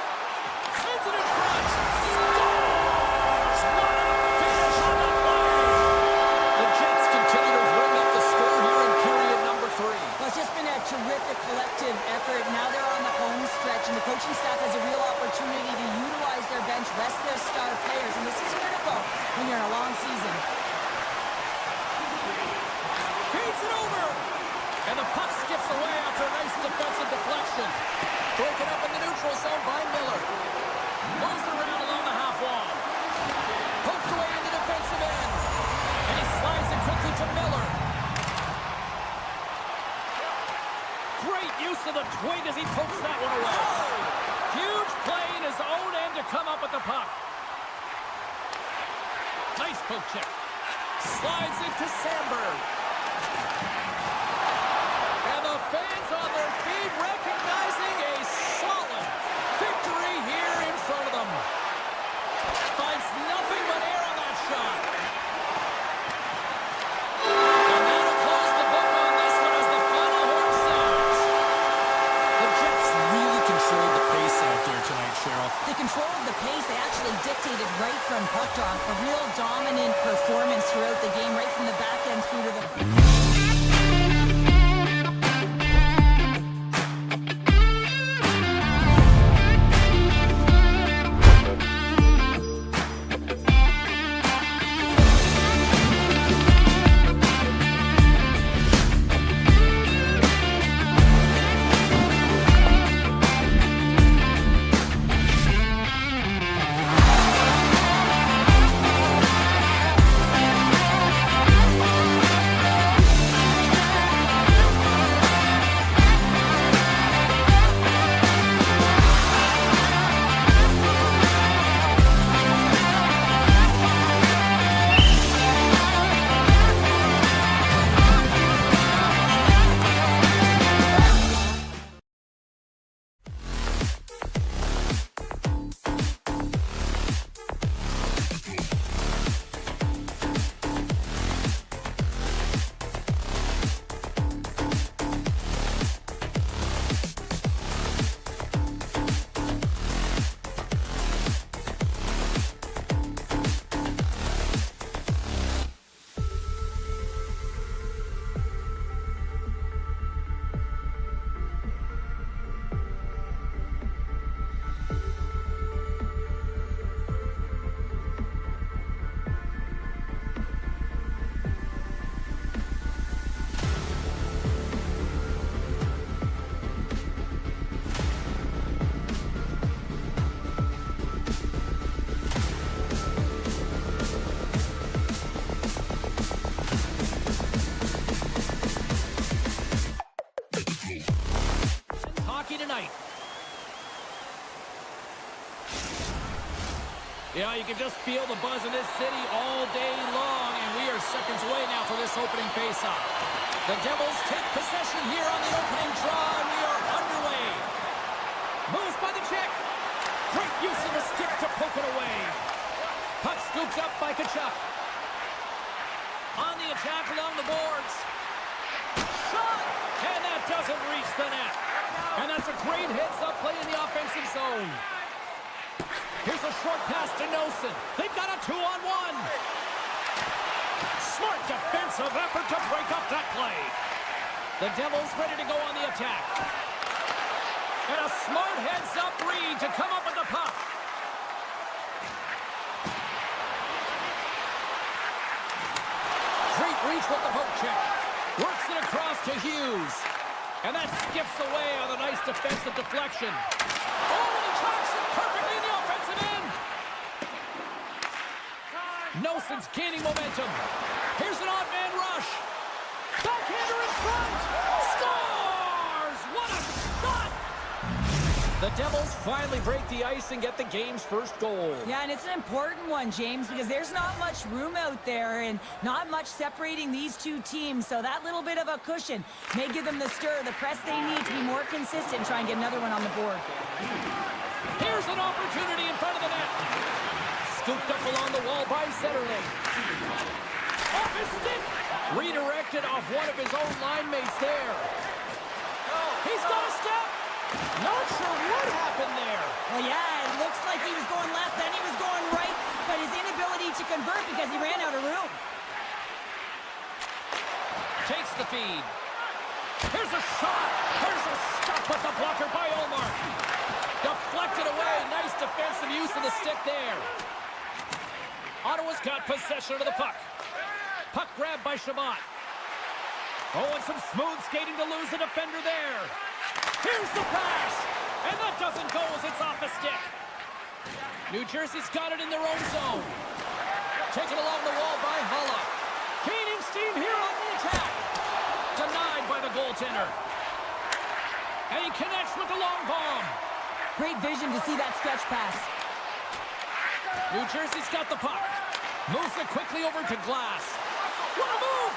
Sends it in front. Scores! What a finish on the play! The Jets continue to bring up the score here in period number 3. Well, it's just been a terrific collective effort. Now they're on the home stretch, and the coaching staff has a real opportunity to utilize their bench, rest their star players, and this is critical when you're in a long season. Feeds it over. And the puck skips away after a nice defensive deflection. Broken up in the neutral zone by Miller. Moves it around along the half wall. Poked away in the defensive end. And he slides it quickly to Miller. Great use of the twig as he pokes that one away. Huge play in his own end to come up with the puck. Nice poke check. Slides into Sandberg. And the fans on their feet recognizing a solid victory here in front of them. Finds nothing but air on that shot. And that'll close the book on this one as the final horn sounds. The Jets really controlled the pace out there tonight, Cheryl. They controlled the pace. They actually dictated right from puck drop. A real dominant performance throughout the game, right from the back end through to the... Yeah, you can just feel the buzz in this city all day long, and we are seconds away now for this opening faceoff. The Devils take possession here on the opening draw, and we are underway. Moves by the check. Great use of the stick to poke it away. Puck scooped up by Tkachuk. On the attack along the boards. Shot! And that doesn't reach the net. And that's a great heads-up play in the offensive zone. Here's a short pass to Nelson. They've got a 2-on-1. Smart defensive effort to break up that play. The Devils ready to go on the attack. And a smart heads-up read to come up with the puck. Great reach with the poke check. Works it across to Hughes. And that skips away on a nice defensive deflection. Oh, and he tracks it perfectly in the offensive end. Nelson's gaining momentum. Here's an odd man rush. Backhander in front. Scores! What a shot! The Devils finally break the ice and get the game's first goal. Yeah, and it's an important one, James, because there's not much room out there and not much separating these two teams. So that little bit of a cushion may give them the stir, the press they need to be more consistent and try and get another one on the board. Here's an opportunity in front of the net. Scooped up along the wall by Zetterling. Off his stick. Redirected off one of his own line mates there. He's got a step. Not sure what happened there. Well, yeah, it looks like he was going left, then he was going right, but his inability to convert because he ran out of room. Takes the feed. Here's a shot. There's a stop with the blocker by Omar. Deflected away. Nice defensive use of the stick there. Ottawa's got possession of the puck. Puck grabbed by Shabbat. Oh, and some smooth skating to lose the defender there. Here's the pass. And that doesn't go as it's off the stick. New Jersey's got it in their own zone. Taken along the wall by Hulla. Gaining steam here on the attack. Denied by the goaltender. And he connects with the long bomb. Great vision to see that stretch pass. New Jersey's got the puck. Moves it quickly over to Glass. What a move!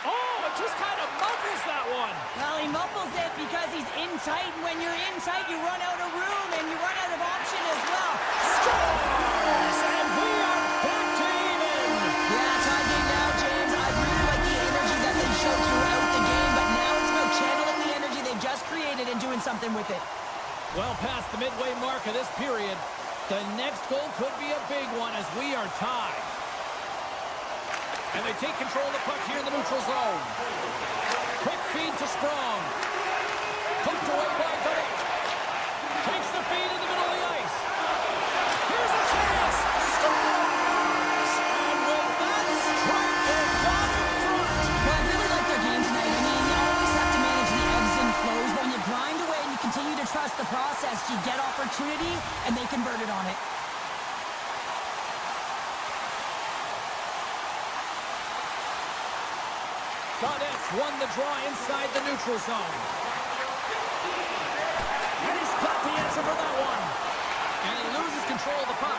Oh, it just kind of muffles that one. Well, he muffles it because he's in tight, and when you're in tight, you run out of room, and you run out of option as well. Scores! And we are back to even. Yeah, tie game now, James. I really like the energy that they showed throughout the game, but now it's about channeling the energy they've just created and doing something with it. Well past the midway mark of this period, the next goal could be a big one as we are tied. And they take control of the puck here in the neutral zone. Quick feed to Strong. Poked away by Goody. Takes the feed in the middle of the ice. Here's a chance. Scores! And with that strike, they're got in front. Well, I really like their game tonight. I mean, you always have to manage the ebbs and flows, but when you grind away and you continue to trust the process, you get opportunity, and they converted on it. Gaudet's won the draw inside the neutral zone. And he's got the answer for that one. And he loses control of the puck.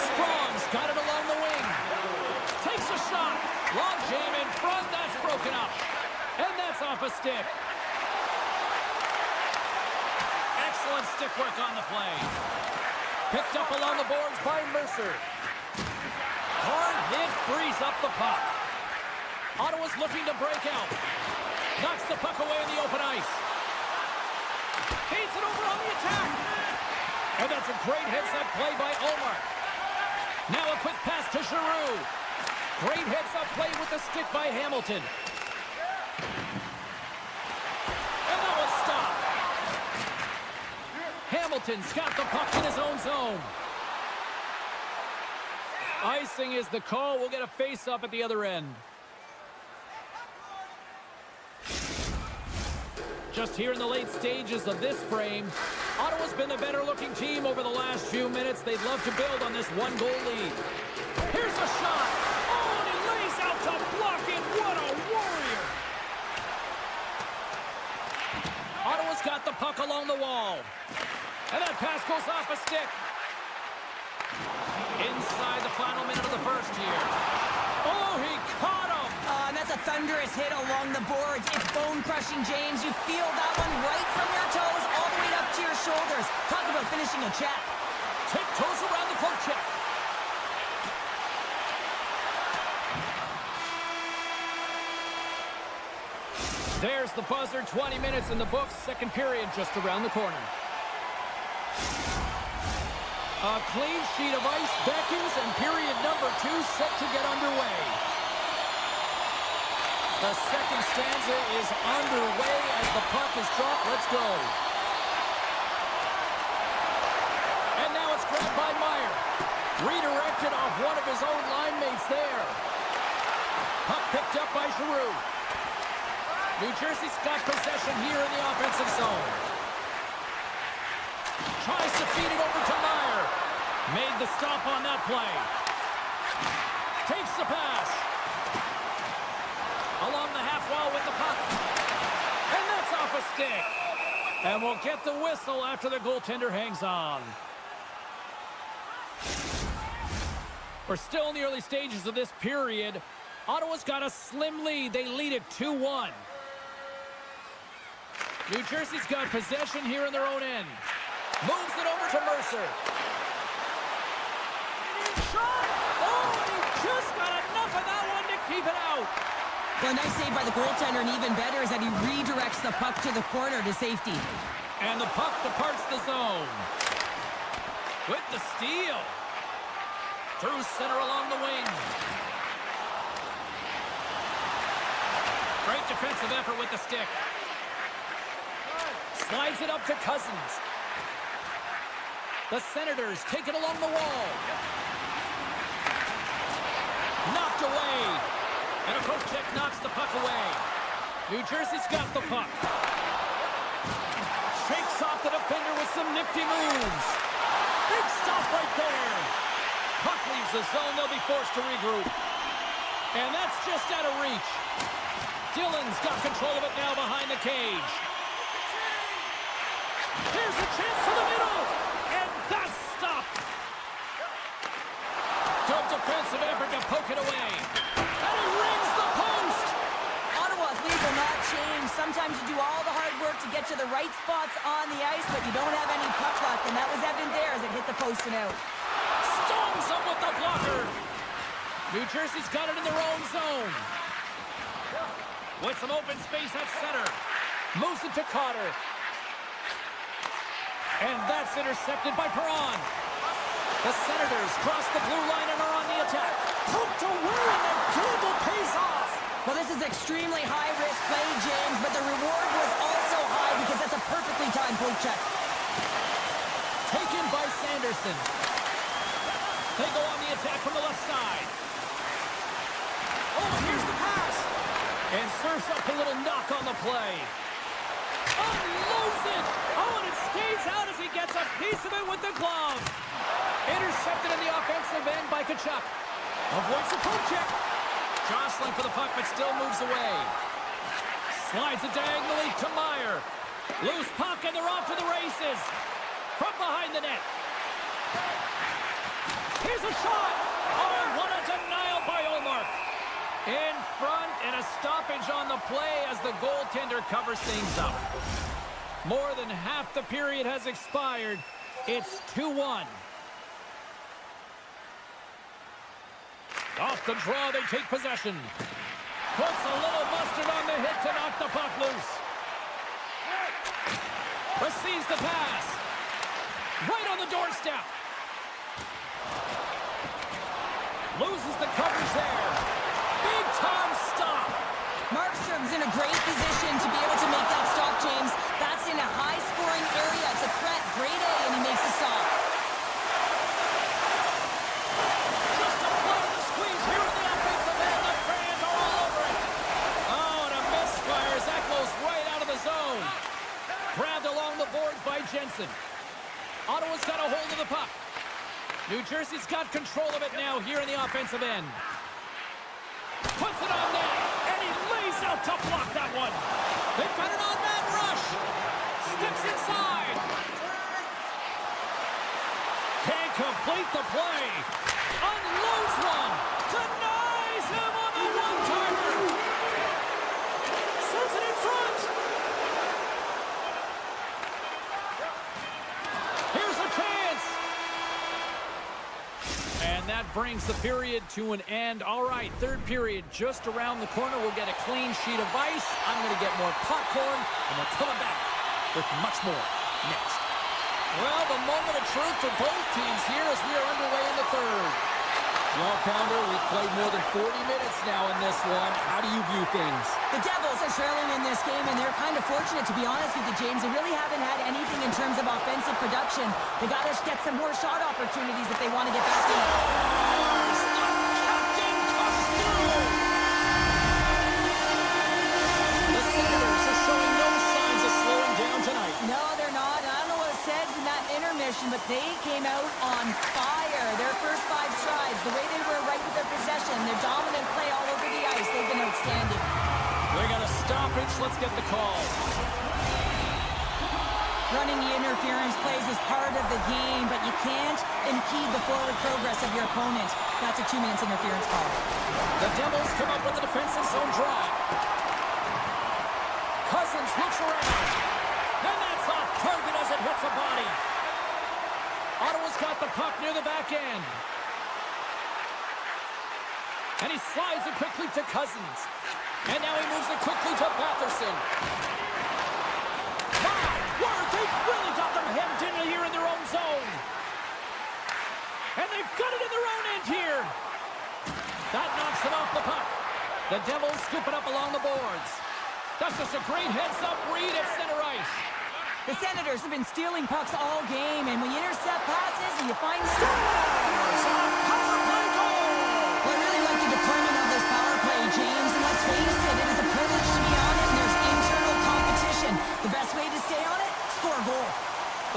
Strong's got it along the wing. Takes a shot. Long jam in front. That's broken up. And that's off a stick. Excellent stick work on the play. Picked up along the boards by Mercer. Hard hit frees up the puck. Ottawa's looking to break out. Knocks the puck away in the open ice. Feeds it over on the attack. And that's a great heads-up play by Omar. Now a quick pass to Giroux. Great heads-up play with the stick by Hamilton. And that was stopped. Hamilton's got the puck in his own zone. Icing is the call. We'll get a face-up at the other end. Just here in the late stages of this frame, Ottawa's been the better-looking team over the last few minutes. They'd love to build on this one-goal lead. Here's a shot. Oh, and he lays out to block it. What a warrior. Ottawa's got the puck along the wall. And that pass goes off a stick. Inside the final minute of the first here. Oh, he caught him! And that's a thunderous hit along the boards. It's bone-crushing, James. You feel that one right from your toes all the way up to your shoulders. Talk about finishing a check. Tiptoes around the poke check. There's the buzzer. 20 minutes in the books. Second period just around the corner. A clean sheet of ice beckons, and period number 2 set to get underway. The second stanza is underway as the puck is dropped. Let's go. And now it's grabbed by Meyer. Redirected off one of his own line mates there. Puck picked up by Giroux. New Jersey's got possession here in the offensive zone. Tries to feed it over to Meyer. Made the stop on that play. Takes the pass. Along the half wall with the puck. And that's off a stick. And we'll get the whistle after the goaltender hangs on. We're still in the early stages of this period. Ottawa's got a slim lead. They lead it 2-1. New Jersey's got possession here in their own end. Moves it over to Mercer. Shot! Oh, and he just got enough of that one to keep it out. Well, a nice save by the goaltender, and even better is that he redirects the puck to the corner to safety. And the puck departs the zone. With the steal. Through center along the wing. Great defensive effort with the stick. Slides it up to Cousins. The Senators take it along the wall. Knocked away. And a poke check knocks the puck away. New Jersey's got the puck. Shakes off the defender with some nifty moves. Big stop right there. Puck leaves the zone. They'll be forced to regroup. And that's just out of reach. Dillon's got control of it now behind the cage. Here's a chance to the middle. And that's stopped. Good defensive effort to poke it away. And he rings the post. Ottawa's lead will not change. Sometimes you do all the hard work to get to the right spots on the ice, but you don't have any puck luck, and that was evident there as it hit the post and out. Stones up with the blocker. New Jersey's got it in their own zone. With some open space at center. Moves it to Cotter. And that's intercepted by Perron. The Senators cross the blue line and are on the attack. Poked away and the gamble pays off. Well, this is extremely high-risk play, James, but the reward was also high because that's a perfectly timed poke check. Taken by Sanderson. They go on the attack from the left side. Oh, here's the pass. And serves up a little knock on the play. Unloads it. Oh, and it stays out as he gets a piece of it with the glove. Intercepted in the offensive end by Tkachuk. Avoids the poke check. Jostling for the puck, but still moves away. Slides it diagonally to Meyer. Loose puck, and they're off to the races. From behind the net. Here's a shot. Oh, what a denial by Olmark. In front, and a stoppage on the play as the goaltender covers things up. More than half the period has expired. It's 2-1. Off the draw, they take possession. Puts a little mustard on the hit to knock the puck loose. Receives the pass. Right on the doorstep. Loses the coverage there. Big time stop. Markstrom's in a great position to be able to make that stop, James. That's in a high-scoring area. It's a threat. Grade A, and he makes the stop. Just a blow to the squeeze here in the offensive end. The fans are all over it. Oh, and a misfire as that goes right out of the zone. Grabbed along the boards by Jensen. Ottawa's got a hold of the puck. New Jersey's got control of it now here in the offensive end. Puts it on net, and he lays out to block that one. They've got an on-man rush. Steps inside. Can't complete the play. Unloads one. Denies him on the one-timer. Sends it in front. Here's a chance. And that brings the period to an end. All right, third period just around the corner. We'll get a clean sheet of ice. I'm going to get more popcorn, and we're coming back with much more next. Well, the moment of truth for both teams here as we are underway in the third. Well, Pounder, we've played more than 40 minutes now in this one. How do you view things? The Devils are trailing in this game, and they're kind of fortunate, to be honest with you, James. They really haven't had anything in terms of offensive production. They got to get some more shot opportunities if they want to get back in it. Captain comes through. The Senators are showing no signs of slowing down tonight. No, they're not. I don't know what it said in that intermission, but they came out on fire. Their first 5 strides, the way they were right with their possession, their dominant play all over the ice, they've been outstanding. They got a stoppage. Let's get the call. Running the interference plays is part of the game, but you can't impede the forward progress of your opponent. That's a 2-minute interference call. The Devils come up with a defensive zone drive. Cousins looks around. And that's off target as it hits a body. Ottawa's got the puck near the back end. And he slides it quickly to Cousins. And now he moves it quickly to Batherson. My word, they've really got them hemmed in here in their own zone. And they've got it in their own end here. That knocks it off the puck. The Devils scoop it up along the boards. That's just a great heads-up read at center ice. The Senators have been stealing pucks all game, and when you intercept passes and you find them... Power play goal! Well, I really like the deployment of this power play, James, and let's face it, it is a privilege to be on it, and there's internal competition. The best way to stay on it? Score a goal.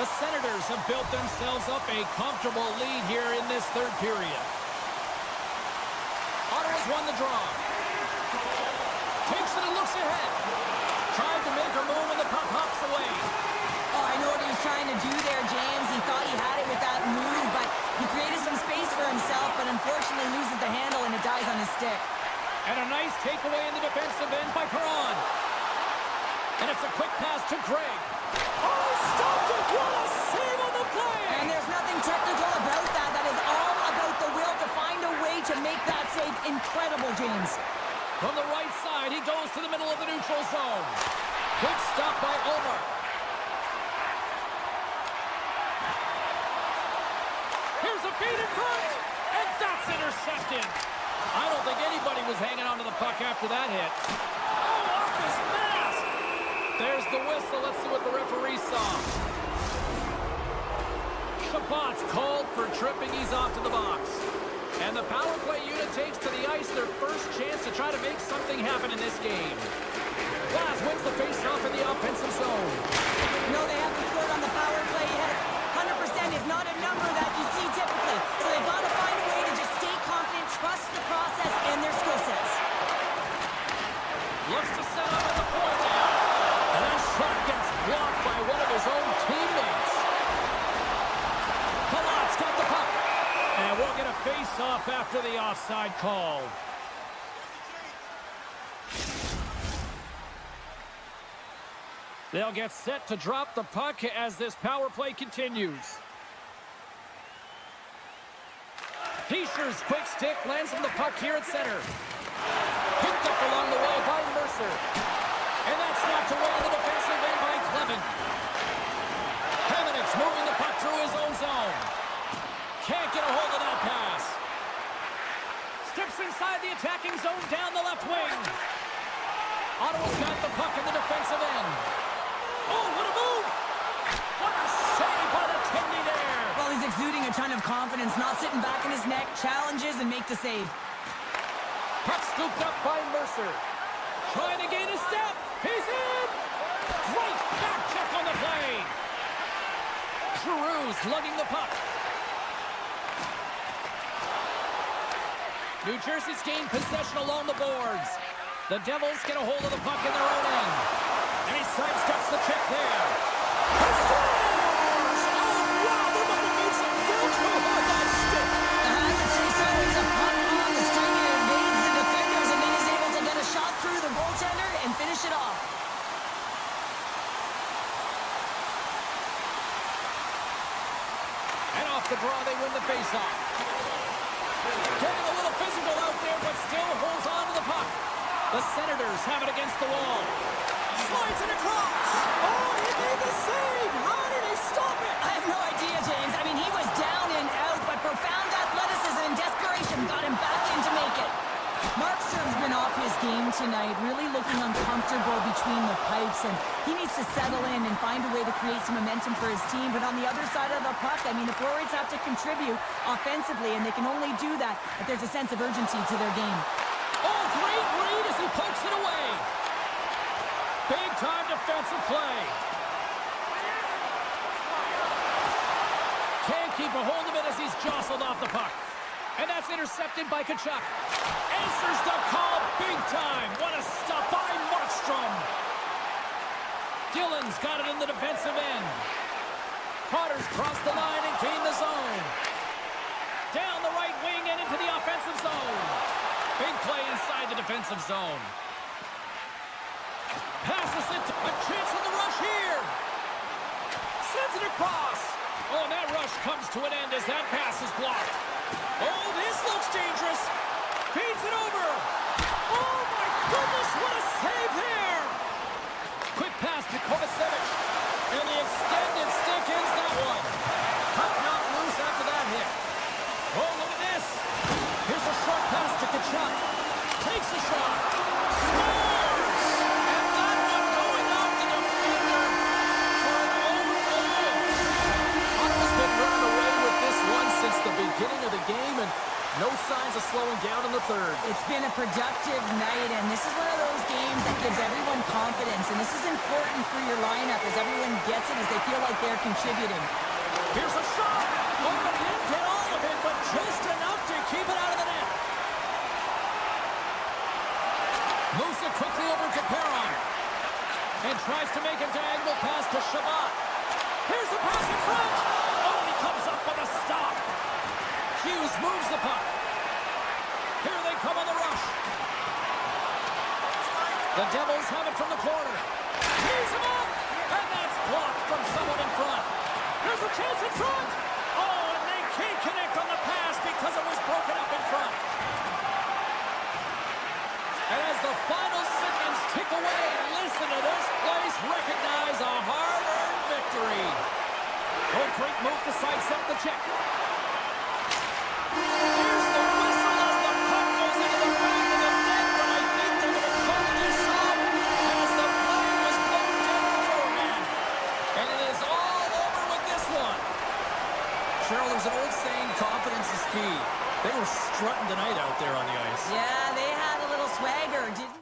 The Senators have built themselves up a comfortable lead here in this third period. Ottawa's won the draw. Takes it and looks ahead. Tried to make a move and the puck hops away. Oh, I know what he was trying to do there, James. He thought he had it with that move, but he created some space for himself, but unfortunately loses the handle and it dies on his stick. And a nice takeaway in the defensive end by Perron. And it's a quick pass to Gregg. Oh, stopped it! What a save on the play! And there's nothing technical about that. That is all about the will to find a way to make that save incredible, James. From the right side, he goes to the middle of the neutral zone. Good stop by Omar. Here's a feed in front, and that's intercepted. I don't think anybody was hanging onto the puck after that hit. Oh, off his mask. There's the whistle. Let's see what the referee saw. Chabot's called for tripping. He's off to the box. And the power play unit takes to the ice their first chance to try to make something happen in this game. Glass wins the face-off in the offensive zone. No, they haven't scored on the power play yet. 100% is not a number that you see typically. So they've got to find a way to just stay confident, trust the process and their skill sets. Looks to set up at the point now. And that shot gets blocked by one of his own teammates. Palat's got the puck. And we'll get a face-off after the offside call. They'll get set to drop the puck as this power play continues. Heischer's quick stick lands on the puck here at center. Picked up along the wall by Mercer. And that's knocked away in the defensive end by Clement. Hamannik's moving the puck through his own zone. Can't get a hold of that pass. Steps inside the attacking zone down the left wing. Ottawa's got the puck in the defensive end. Oh, what a move! What a save by the Tindy there! Well, he's exuding a ton of confidence, not sitting back in his neck, challenges and make the save. Puck scooped up by Mercer. Trying to gain a step. He's in! Great back check on the play. Giroux's lugging the puck. New Jersey's gained possession along the boards. The Devils get a hold of the puck in their own end. And he sidesteps the check there. He scores! Oh, wow, they might have made some filter on that stick. I would say the draw. They win the faceoff. Getting a little physical out there, but still holds on to the puck. The Senators have it against the wall. Slides it across. Oh, he made the save. How did he stop it? I have no idea, James. I mean, he was down and out, but profound athleticism and desperation got him back in to make it. Markstrom's been off his game tonight, really looking uncomfortable between the pipes, and he needs to settle in and find a way to create some momentum for his team. But on the other side of the puck, I mean, the forwards have to contribute offensively, and they can only do that if there's a sense of urgency to their game. Oh, great read as he pokes it away. Big-time defensive play. Can't keep a hold of it as he's jostled off the puck. And that's intercepted by Tkachuk. Answers the call big time. What a stop by Markstrom. Dillon's got it in the defensive end. Carter's crossed the line and gained the zone. Down the right wing and into the offensive zone. Big play inside the defensive zone. Passes it. A chance on the rush here. Sends it across. Oh, and that rush comes to an end as that pass is blocked. Oh, this looks dangerous. Feeds it over. Oh, my goodness, what a save there. Quick pass to Kovacevic. And the extended stick ends that one. Puck not loose after that hit. Oh, look at this. Here's a short pass to Tkachuk. Takes a shot. Scores! And that one going off the defender for an own goal. Ottawa's been running away with this one since the beginning of the game, and no signs of slowing down in the third. It's been a productive night, and this is one of those games that gives everyone confidence, and this is important for your lineup as everyone gets it, as they feel like they're contributing. Here's a shot. Oh, but he didn't get all of it, but just enough to keep it out of the net. Moves it quickly over to Perron. And tries to make a diagonal pass to Shabbat. Here's the pass in front. Oh, he comes up with a stop. Hughes moves the puck. Here they come on the rush. The Devils have it from the corner. He's him up. And that's blocked from someone in front. There's a chance in front. Oh, and they can't connect on the pass because it was broken up in front. And as the final seconds tick away, listen to this place recognize a hard-earned victory. Oh, great move to sidestep the check. Here's the whistle as the puck goes into the back of the net, but I think they're going to call this off as the play was blown down beforehand. And it is all over with this one. Cheryl, there's an old saying, confidence is key. They were strutting tonight out there on the ice. Yeah, they had a little swagger, didn't they?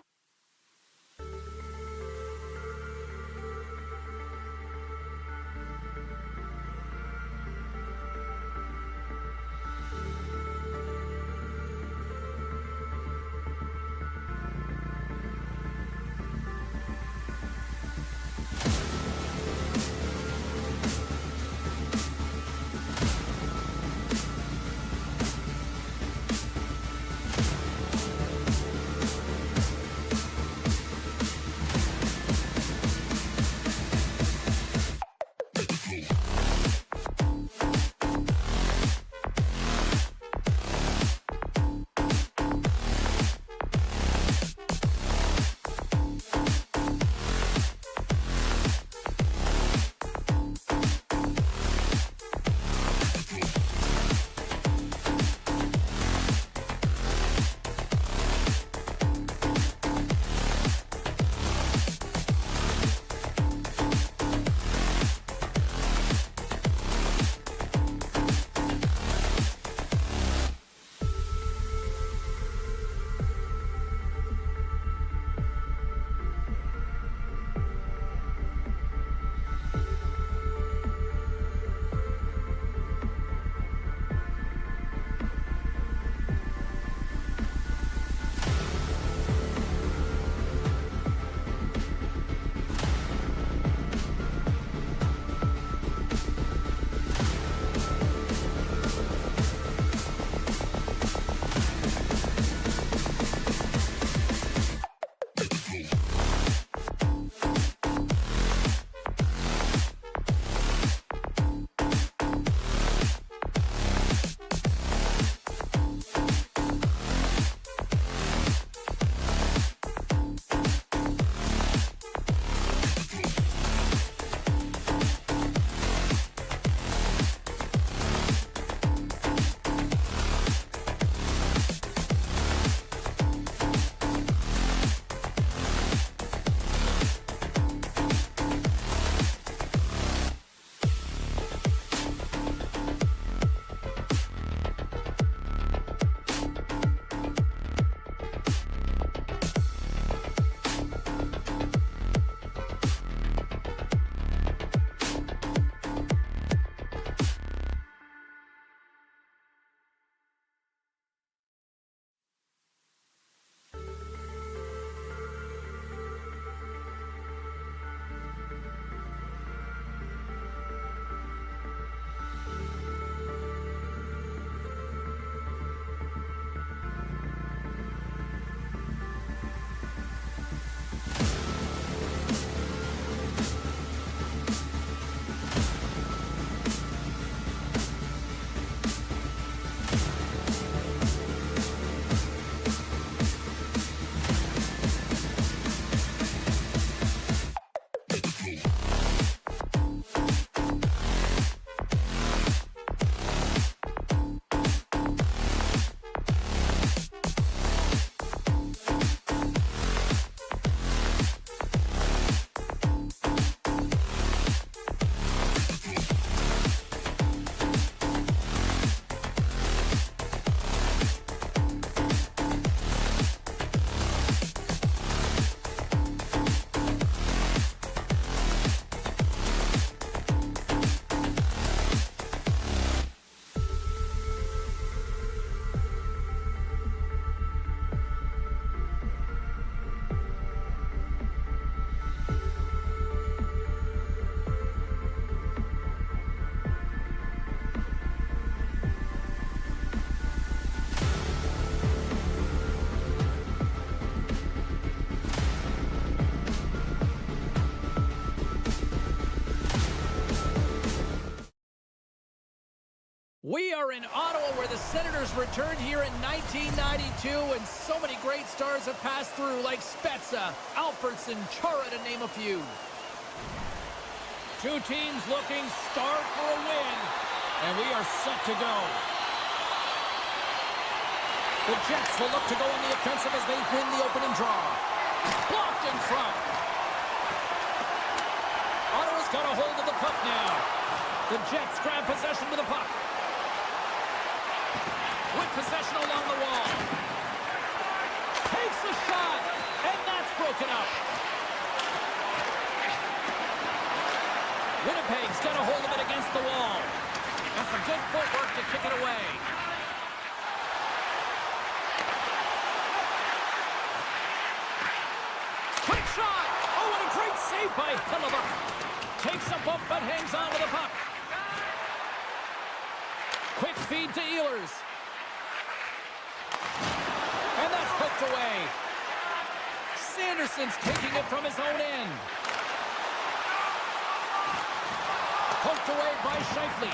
We are in Ottawa, where the Senators returned here in 1992, and so many great stars have passed through, like Spezza, Alfredson, Chara, to name a few. Two teams looking stark for a win, and we are set to go. The Jets will look to go on the offensive as they win the opening draw. Blocked in front. Ottawa's got a hold of the puck now. The Jets grab possession with the puck. With possession along the wall. Takes a shot, and that's broken up. Winnipeg's got a hold of it against the wall. That's some good footwork to kick it away. Quick shot! Oh, what a great save by Hellebuck. Takes a bump but hangs on to the puck. Quick feed to Ehlers. And that's poked away. Sanderson's taking it from his own end. Poked away by Scheifele.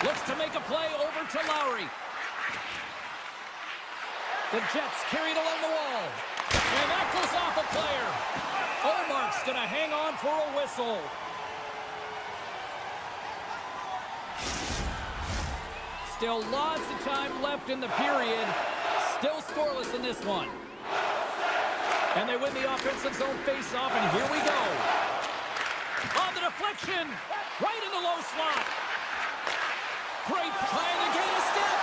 Looks to make a play over to Lowry. The Jets carried along the wall. And that goes off a player. Omark's going to hang on for a whistle. Still lots of time left in the period. Still scoreless in this one. And they win the offensive zone face-off, and here we go. On the deflection, right in the low slot. Great trying to gain a step.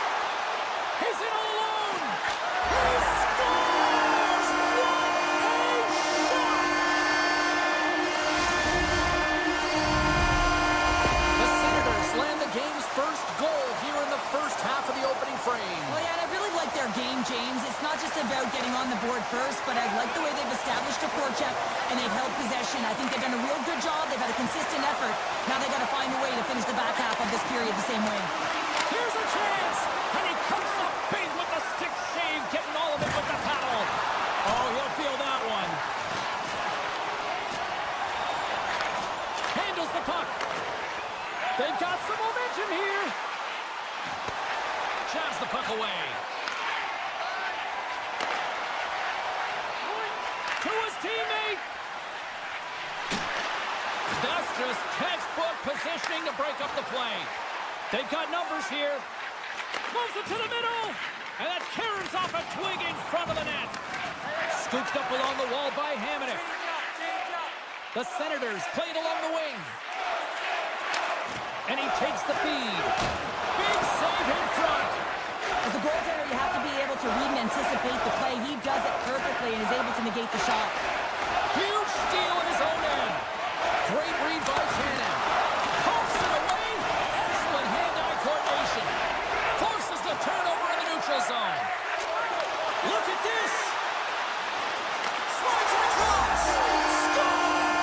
He's in all alone. He scores! What a shot! The Senators land the game's first goal here in the first half of the opening frame. Well, yeah, and I really like their game, James. It's not just about getting on the board first, but I like the way they've established a forecheck and they've held possession. I think they've done a real good job. They've had a consistent effort. Now they got to find a way to finish the back half of this period the same way. Here's a chance, and he comes up big with the stick save, getting all of it with the paddle. Oh, he'll feel that one. Handles the puck. They've got some momentum here. Jabs the puck away. To his teammate. That's just textbook positioning to break up the play. They've got numbers here. Moves it to the middle. And that carries off a twig in front of the net. Scooped up along the wall by Hamonic. The Senators played along the wing. And he takes the feed. Big save in front. As a goaltender, you have to be able to read and anticipate the play. He does it perfectly and is able to negate the shot. Huge steal in his own end. Great read by Tanev. Pumps it away. Excellent hand-eye coordination. Forces the turnover in the neutral zone. Look at this. Slides it across. Scores!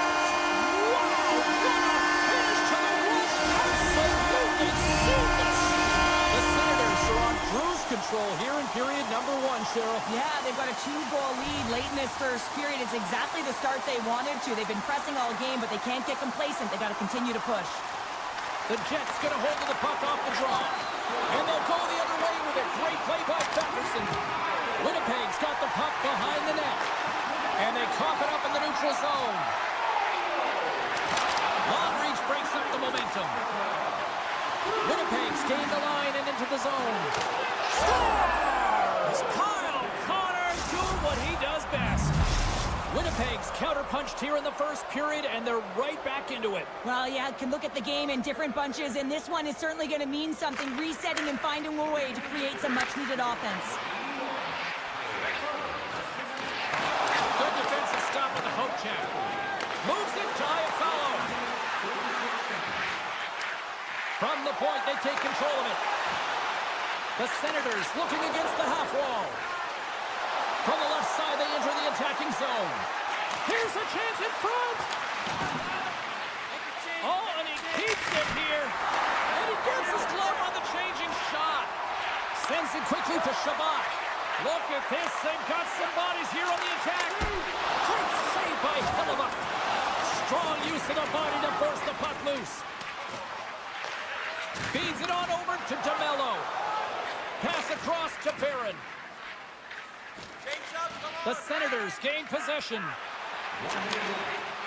Wow, what a finish to the rush. Absolutely seamless. The Senators are on cruise control here in period number one, Cheryl. Yeah, they've got a 2-goal lead late in this first period. It's exactly the start they wanted to. They've been pressing all game, but they can't get complacent. They got to continue to push. The Jets get a hold of the puck off the draw. And they'll go the other way with a great play by Jefferson. Winnipeg's got the puck behind the net. And they cough it up in the neutral zone. Long reach breaks up the momentum. Winnipeg's gained the line and into the zone. Scores! Kyle Connor doing what he does best. Winnipeg's counterpunched here in the first period, and they're right back into it. Well, yeah, can look at the game in different bunches, and this one is certainly going to mean something, resetting and finding a way to create some much-needed offense. Good defensive stop with the poke check. Moves it to Iafallo. From the point, they take control of it. The Senators looking against the half wall. From the left side, they enter the attacking zone. Here's a chance in front. Oh, and he keeps it here. And he gets his glove on the changing shot. Sends it quickly to Shabbat. Look at this. They've got some bodies here on the attack. Great save by Hellebuck. Strong use of the body to force the puck loose. Feeds it on over to DeMello. Pass across to Barron. The Senators gain possession.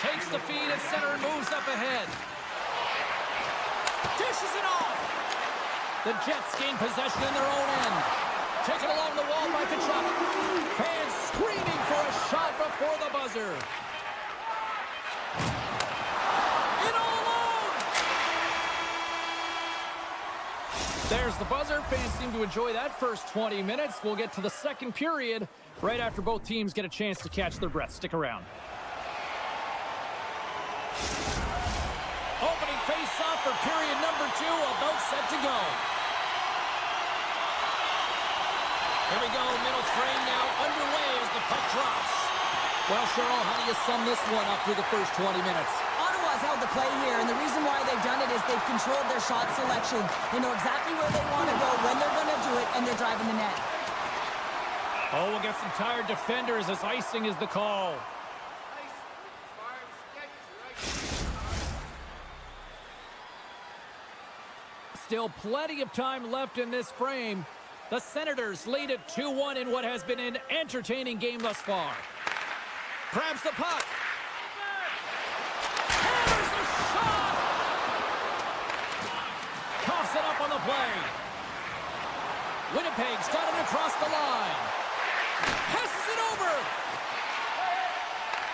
Takes the feed at center and moves up ahead. Dishes it off. The Jets gain possession in their own end. Taken along the wall by Kachuk. Fans screaming for a shot before the buzzer. In all alone. There's the buzzer. Fans seem to enjoy that first 20 minutes. We'll get to the second period right after both teams get a chance to catch their breath. Stick around. Opening face-off for period number 2, about set to go. Here we go, middle frame now underway as the puck drops. Well, Cheryl, how do you sum this one up through the first 20 minutes? Ottawa's held the play here, and the reason why they've done it is they've controlled their shot selection. They know exactly where they want to go, when they're going to do it, and they're driving the net. Oh, we'll get some tired defenders as icing is the call. Still plenty of time left in this frame. The Senators lead it 2-1 in what has been an entertaining game thus far. Grabs the puck. Hammers a shot! Coughs it up on the play. Winnipeg's got it across the line. Passes it over.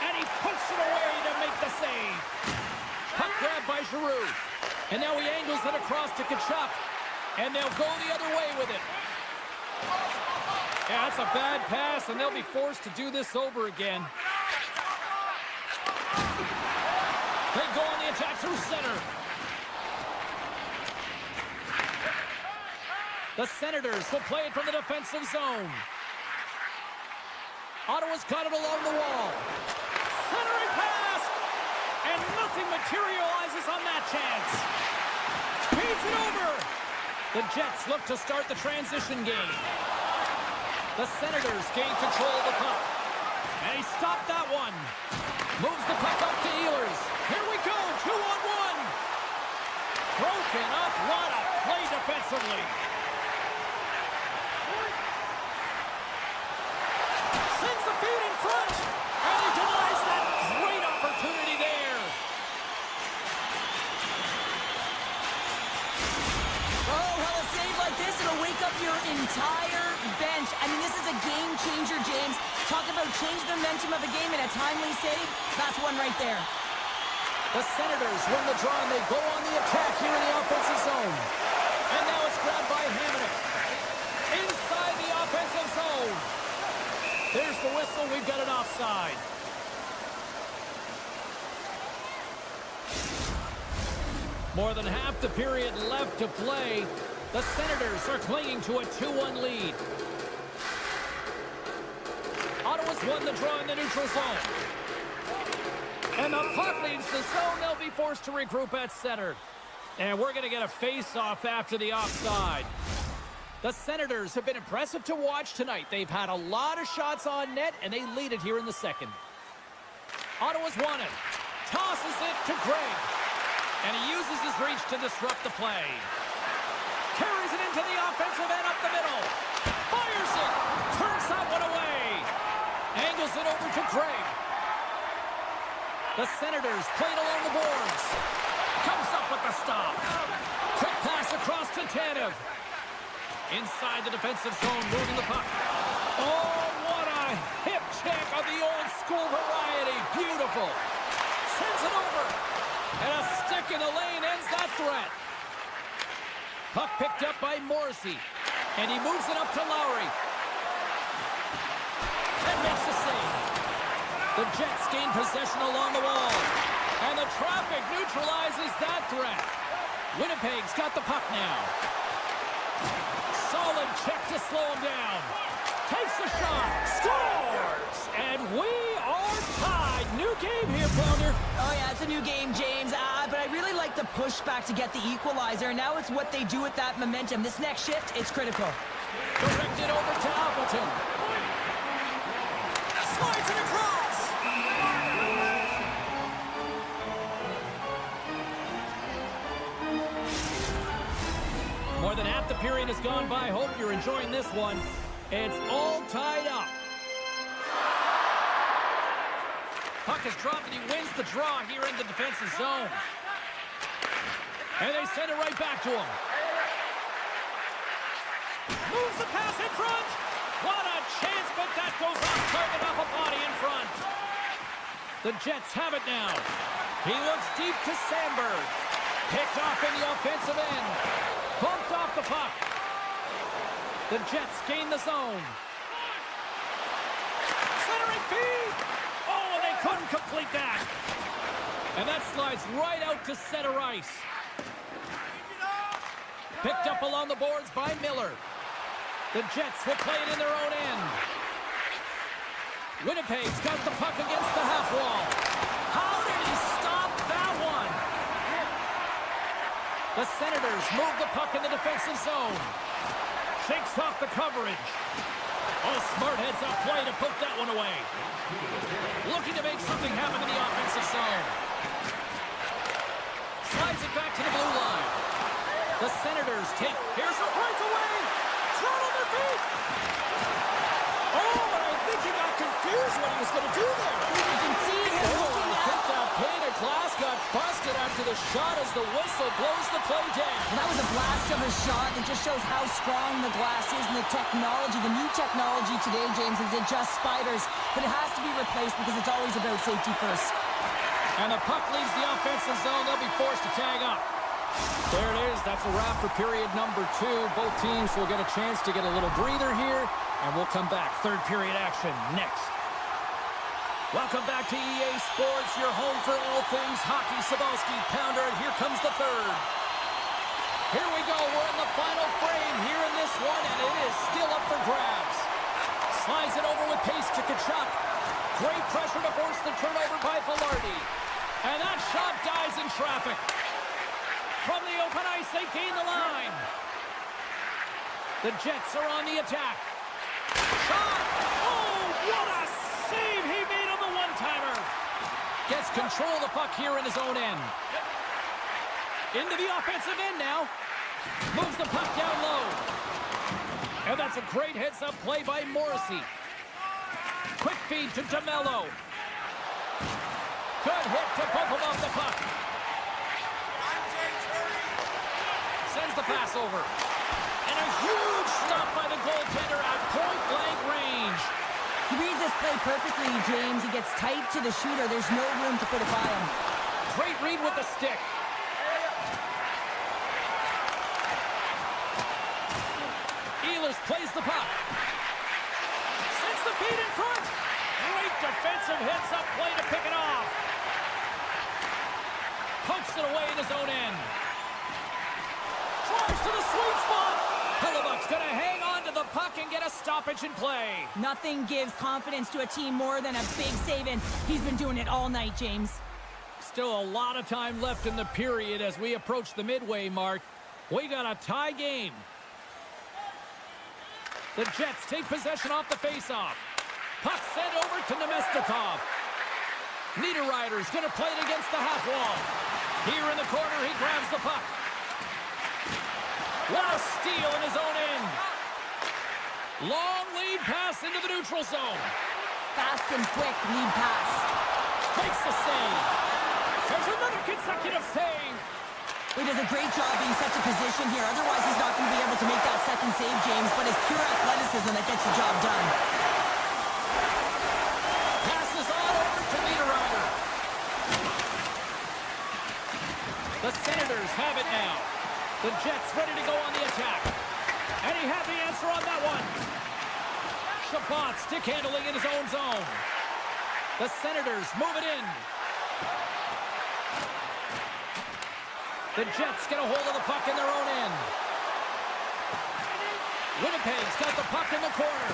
And he puts it away to make the save. Puck grab by Giroux. And now he angles it across to Kachuk. And they'll go the other way with it. Yeah, that's a bad pass, and they'll be forced to do this over again. They go on the attack through center. The Senators will play it from the defensive zone. Ottawa's got it along the wall. Centering pass! And nothing materializes on that chance. Feeds it over. The Jets look to start the transition game. The Senators gain control of the puck. And he stopped that one. Moves the puck up to Ehlers. Here we go, 2-on-1. Broken up, what a play defensively. Sends the feed in front. And he denies that great opportunity there. Oh, well, a save like this, it'll wake up your entire bench. I mean, this is a game changer, James. Talk about change the momentum of a game in a timely save. That's one right there. The Senators win the draw, and they go on the attack here in the offensive zone. And now it's grabbed by Hamonic. Inside the offensive zone. There's the whistle. We've got an offside. More than half the period left to play. The Senators are clinging to a 2-1 lead. Ottawa's won the draw in the neutral zone. And the puck leaves the zone. They'll be forced to regroup at center. And we're going to get a face-off after the offside. The Senators have been impressive to watch tonight. They've had a lot of shots on net, and they lead it here in the second. Ottawa's won it. Tosses it to Gregg. And he uses his reach to disrupt the play. Carries it into the offensive end up the middle. Fires it. Turns that one away. Angles it over to Gregg. The Senators played along the boards. Comes up with the stop. Quick pass across to Tanev. Inside the defensive zone, moving the puck. Oh, what a hip check of the old school variety. Beautiful. Sends it over. And a stick in the lane ends that threat. Puck picked up by Morrissey. And he moves it up to Lowry. And makes the save. The Jets gain possession along the wall. And the traffic neutralizes that threat. Winnipeg's got the puck now. Solid check to slow him down. Takes a shot. Scores! And we are tied. New game here, Pounder. Oh, yeah, it's a new game, James. But I really like the pushback to get the equalizer. Now it's what they do with that momentum. This next shift, it's critical. Directed over to Appleton. Slides it across. has gone by. Hope you're enjoying this one. It's all tied up. Puck is dropped and he wins the draw here in the defensive zone. And they send it right back to him. Moves the pass in front. What a chance, but that goes off target off a body in front. The Jets have it now. He looks deep to Sandberg. Picked off in the offensive end. Bumped off the puck. The Jets gain the zone. Centering feed. Oh, and they couldn't complete that. And that slides right out to center ice. Picked up along the boards by Miller. The Jets will play it in their own end. Winnipeg's got the puck against the half wall. How did he stop that one? The Senators move the puck in the defensive zone. Shakes off the coverage. Oh, smart heads-up play to poke that one away. Looking to make something happen in the offensive zone. Slides it back to the blue line. The Senators take... Here's a breakaway! Thrown on their feet! Oh, and I think he got confused what he was going to do there. You can see him looking I think that pane of glass got busted after the shot as the whistle blows the play down. Well, that was a blast of a shot. It just shows how strong the glass is and the technology. The new technology today, James, is it just spiders, but it has to be replaced because it's always about safety first. And the puck leaves the offensive zone. They'll be forced to tag up. There it is. That's a wrap for period number 2. Both teams will get a chance to get a little breather here, and we'll come back. Third period action next. Welcome back to EA Sports, your home for all things hockey. Cybulski, Pounder, and here comes the third. Here we go. We're in the final frame here in this one, and it is still up for grabs. Slides it over with pace to Tkachuk. Great pressure to force the turnover by Velarde. And that shot dies in traffic. From the open ice, they gain the line. The Jets are on the attack. Shot! Oh, what a save he made on the one-timer. Gets control of the puck here in his own end. Into the offensive end now. Moves the puck down low. And that's a great heads-up play by Morrissey. Quick feed to DeMello. Good hit to bump him off the puck. Sends the pass over. And a huge stop by the goaltender at point-blank range. He reads this play perfectly, James. He gets tight to the shooter. There's no room to put it by him. Great read with the stick. Ehlers plays the puck. Sends the feed in front. Great defensive heads-up play to pick it off. Pumps it away in his own end. Drives to the sweet spot. Hellebuck's going to hang on to the puck and get a stoppage in play. Nothing gives confidence to a team more than a big save, and he's been doing it all night, James. Still a lot of time left in the period as we approach the midway mark. We got a tie game. The Jets take possession off the faceoff. Puck sent over to Nemestikov. Niederreiter's going to play it against the half wall. Here in the corner, he grabs the puck. What a steal in his own end. Long lead pass into the neutral zone. Fast and quick lead pass. Makes the save. There's another consecutive save. He does a great job being such a position here. Otherwise, he's not going to be able to make that second save, James. But it's pure athleticism that gets the job done. Passes on over to Niederreiter. The Senators have it now. The Jets ready to go on the attack. And he had the answer on that one. Chabot stick handling in his own zone. The Senators move it in. The Jets get a hold of the puck in their own end. Winnipeg's got the puck in the corner.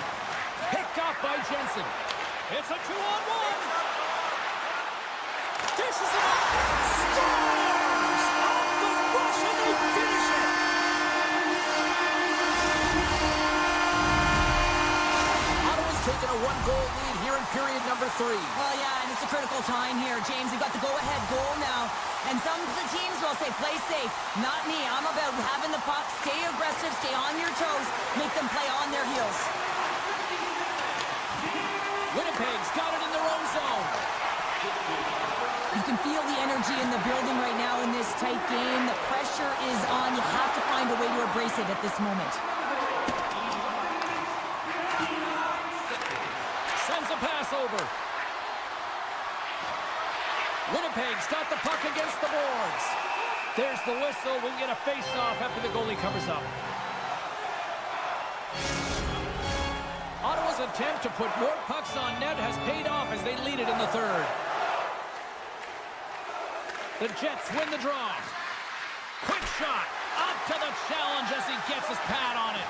Picked off by Jensen. It's a 2-on-1. Dishes it up. Scores! Off the rush and they finish it. Ottawa's taken a 1-goal lead here in period number 3. Well, yeah, and it's a critical time here, James. They've got the go-ahead goal now. And some of the teams will say, play safe. Not me. I'm about having the puck, stay aggressive, stay on your toes, make them play on their heels. Winnipeg's got it in their own zone. You can feel the energy in the building right now in this tight game. The pressure is on. You have to find a way to embrace it at this moment. Sends a pass over. Winnipeg's got the puck against the boards. There's the whistle. We'll get a face-off after the goalie covers up. Ottawa's attempt to put more pucks on net has paid off as they lead it in the third. The Jets win the draw. Quick shot. Up to the challenge as he gets his pad on it.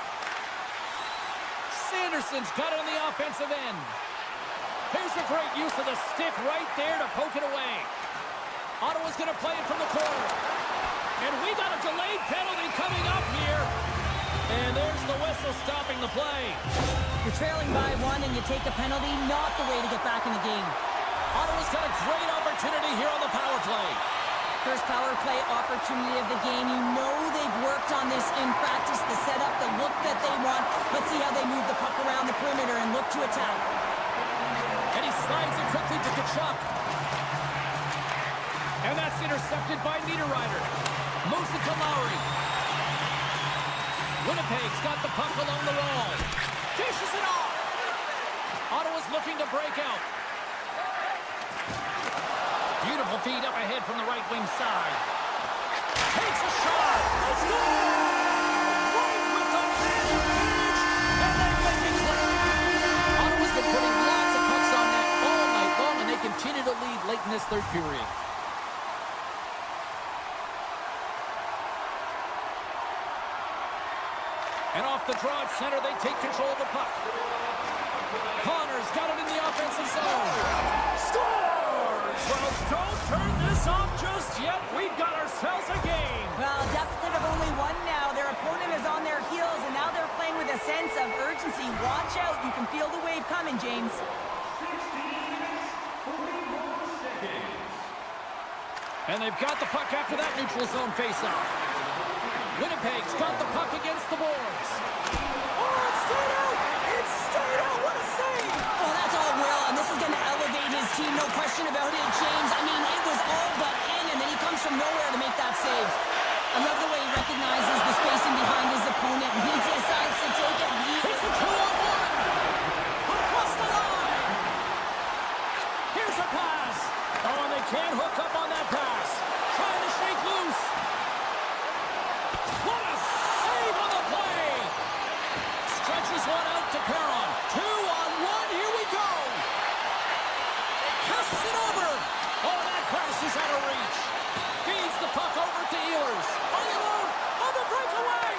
Sanderson's got it on the offensive end. Here's a great use of the stick right there to poke it away. Ottawa's going to play it from the corner. And we got a delayed penalty coming up here. And there's the whistle stopping the play. You're trailing by 1 and you take a penalty, not the way to get back in the game. Ottawa's got a great opportunity here on the power play. First power play opportunity of the game. You know they've worked on this in practice, the setup, the look that they want. Let's see how they move the puck around the perimeter and look to attack. And he slides it quickly to Kachuk. And that's intercepted by Niederreiter. Moves it to Lowry. Winnipeg's got the puck along the wall. Dishes it off. Ottawa's looking to break out. Beautiful feed up ahead from the right wing side. Takes a shot. Let's go! Right with the man advantage. And they make it clear. Ottawa's been putting lots of pucks on net all night long, and they continue to lead late in this third period. And off the draw at center, they take control of the puck. Connor's got it in the offensive zone. Scores! Well, don't turn this off just yet. We've got ourselves a game. Well, deficit of only 1 now. Their opponent is on their heels, and now they're playing with a sense of urgency. Watch out. You can feel the wave coming, James. And they've got the puck after that neutral zone faceoff. Winnipeg's got the puck against the boards. Oh, it's straight out! It's straight out! What a save! Oh, that's all Will, and this is going to elevate his team, no question about it, James. I mean, it was all but in, and then he comes from nowhere to make that save. I love the way he recognizes the spacing behind his opponent, and he decides to take it. It's a 2-on-1! Across the line! Here's a pass! Oh, and they can't hook up on that pass. Trying to shake loose. What a save on the play! Stretches one out to Perron. 2-on-1, here we go! Passes it over! Oh, that pass is out of reach. Feeds the puck over to Ehlers. All alone on the breakaway!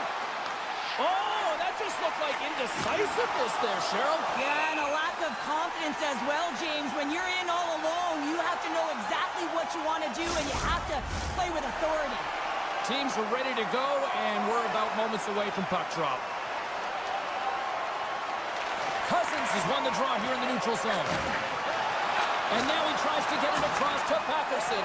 Oh, that just looked like indecisiveness there, Cheryl. Yeah, and a lack of confidence as well, James. When you're in all alone, you have to know exactly what you want to do, and you have to play with authority. Teams are ready to go, and we're about moments away from puck drop. Cousins has won the draw here in the neutral zone. And now he tries to get it across to Patterson.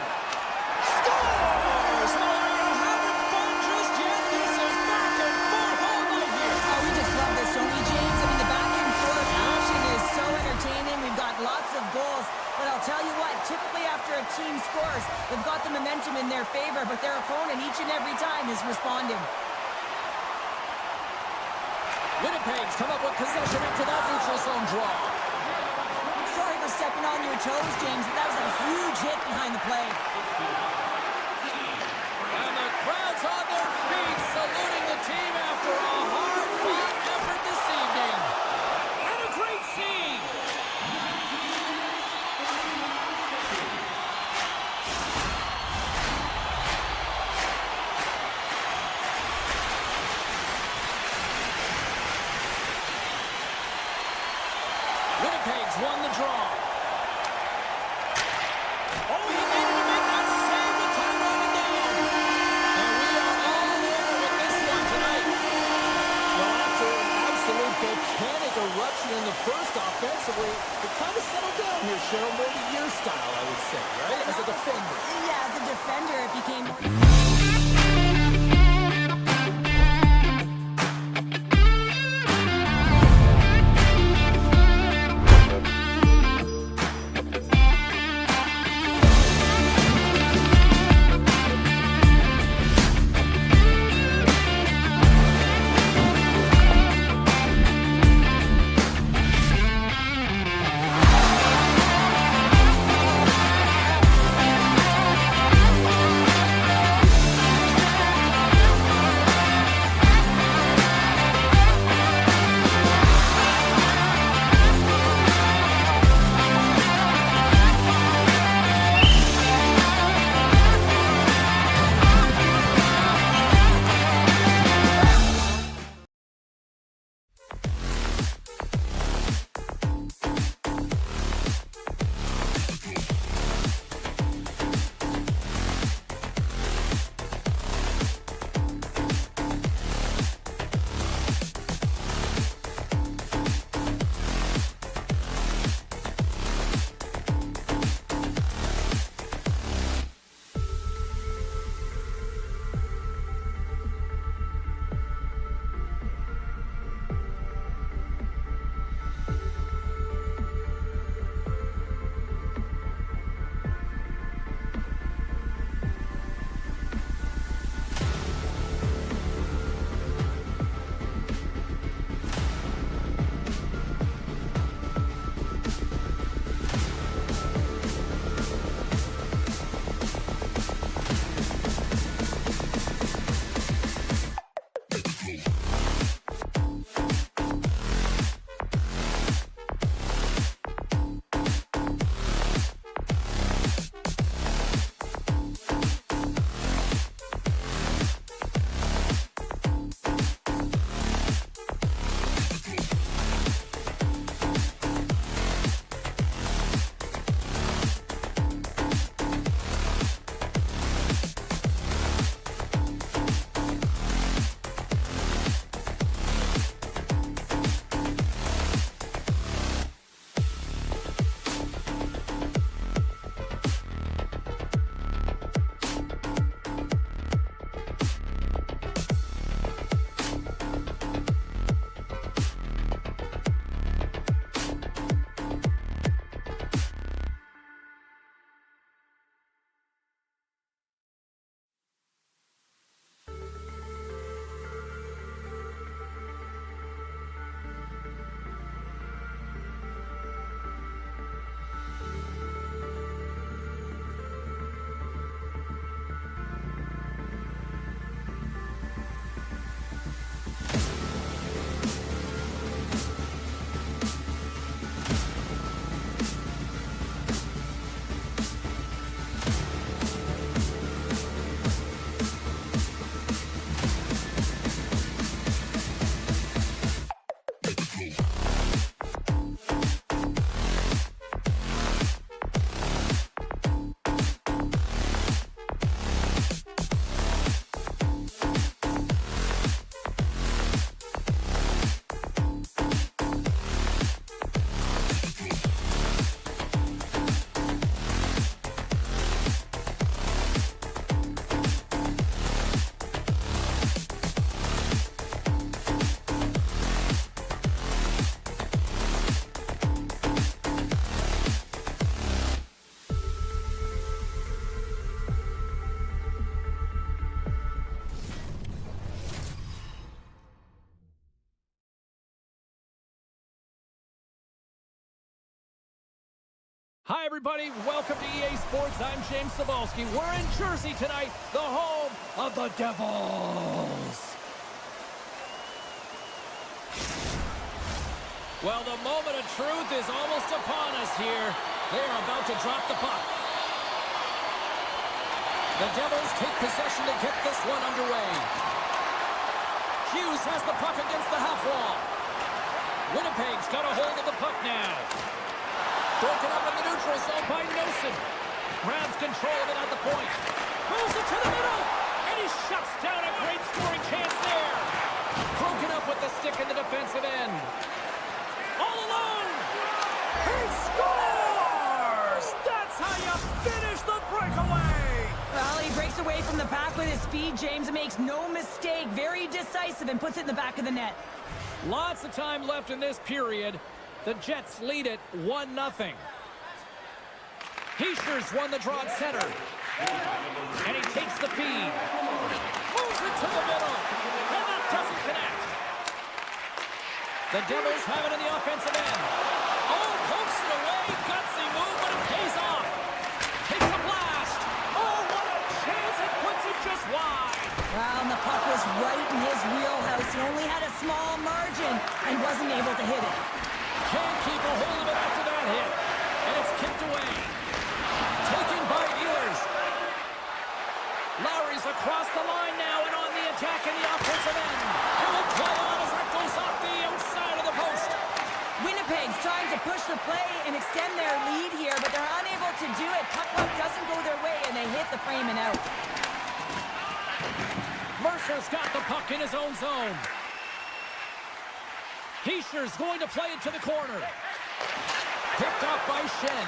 Scores! Oh, are you having fun just yet? This is back and forth all night here. Oh, we just love this, don't we, James? I mean, the back and forth action is so entertaining. We've got lots of goals. But I'll tell you what, typically after a team scores, they've got the momentum in their favor, but their opponent each and every time is responding. Winnipeg's come up with possession after that neutral zone draw. Sorry for stepping on your toes, James, but that was a huge hit behind the play. And the crowd's on their feet, saluting the team after a hard-fought effort this evening. And a great scene. Winnipeg's won the draw. Oh, he needed to make that save with time running down. And we are defender. Yeah, as a defender, it became... Hi, everybody. Welcome to EA Sports. I'm James Cebulski. We're in Jersey tonight, the home of the Devils. Well, the moment of truth is almost upon us here. They are about to drop the puck. The Devils take possession to get this one underway. Hughes has the puck against the half wall. Winnipeg's got a hold of the puck now. Broken up in the neutral zone by Nosen. Grabs control of it at the point. Moves it to the middle. And he shuts down a great scoring chance there. Broken up with the stick in the defensive end. All alone. He scores! That's how you finish the break. breaks away from the pack with his speed, James, and makes no mistake. Very decisive and puts it in the back of the net. Lots of time left in this period. The Jets lead it 1-0. Heischer's won the draw at center. And he takes the feed. Moves it to the middle. And that doesn't connect. The Devils have it in the offensive end. Oh, pokes it away. Gutsy move, but it pays off. Takes a blast. Oh, what a chance. It puts it just wide. Well, and the puck was right in his wheelhouse. He only had a small margin and wasn't able to hit it. Can't keep a hold of it after that hit. And it's kicked away. Taken by Ehlers. Lowry's across the line now and on the attack in the offensive end. And will play on as that goes off the outside of the post. Winnipeg's trying to push the play and extend their lead here, but they're unable to do it. Puck luck doesn't go their way, and they hit the frame and out. Mercer's got the puck in his own zone. Heischer's going to play it to the corner. Picked up by Shen.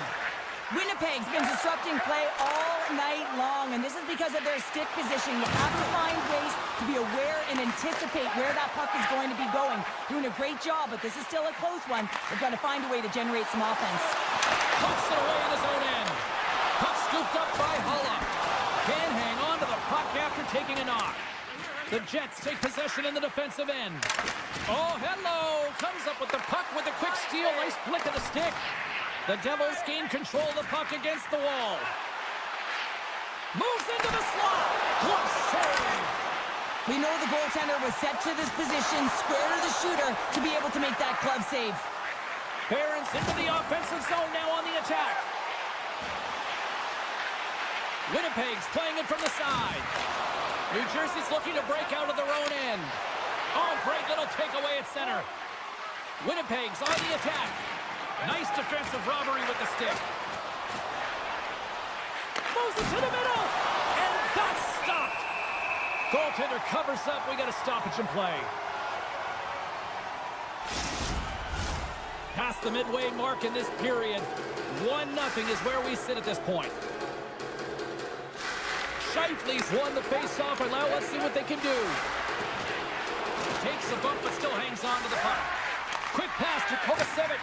Winnipeg's been disrupting play all night long, and this is because of their stick position. You have to find ways to be aware and anticipate where that puck is going to be going. Doing a great job, but this is still a close one. They've got to find a way to generate some offense. Pucks it away in his own end. Puck scooped up by Hulla. Can't hang on to the puck after taking a knock. The Jets take possession in the defensive end. Oh, hello! Comes up with the puck with a quick steal. Nice flick of the stick. The Devils gain control of the puck against the wall. Moves into the slot. Glove save. We know the goaltender was set to this position, square to the shooter, to be able to make that glove save. Barons into the offensive zone now on the attack. Winnipeg's playing it from the side. New Jersey's looking to break out of their own end. Oh, great little takeaway at center. Winnipeg's on the attack. Nice defensive robbery with the stick. Moves it to the middle. And that's stopped. Goaltender covers up. We got a stoppage in play. Past the midway mark in this period. 1-0 is where we sit at this point. Scheifele's won the face-off, and now let's see what they can do. Takes a bump, but still hangs on to the puck. Quick pass to Kovacevic.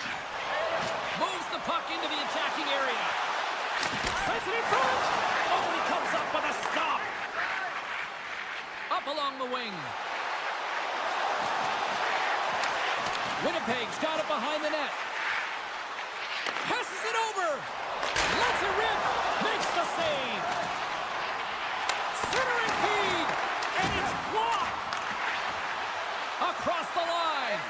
Moves the puck into the attacking area. Sends it in front. Oh, he comes up with a stop. Up along the wing. Winnipeg's got it behind the net. Passes it over. Lets it rip. Makes the save. Centering feed, and it's blocked across the line.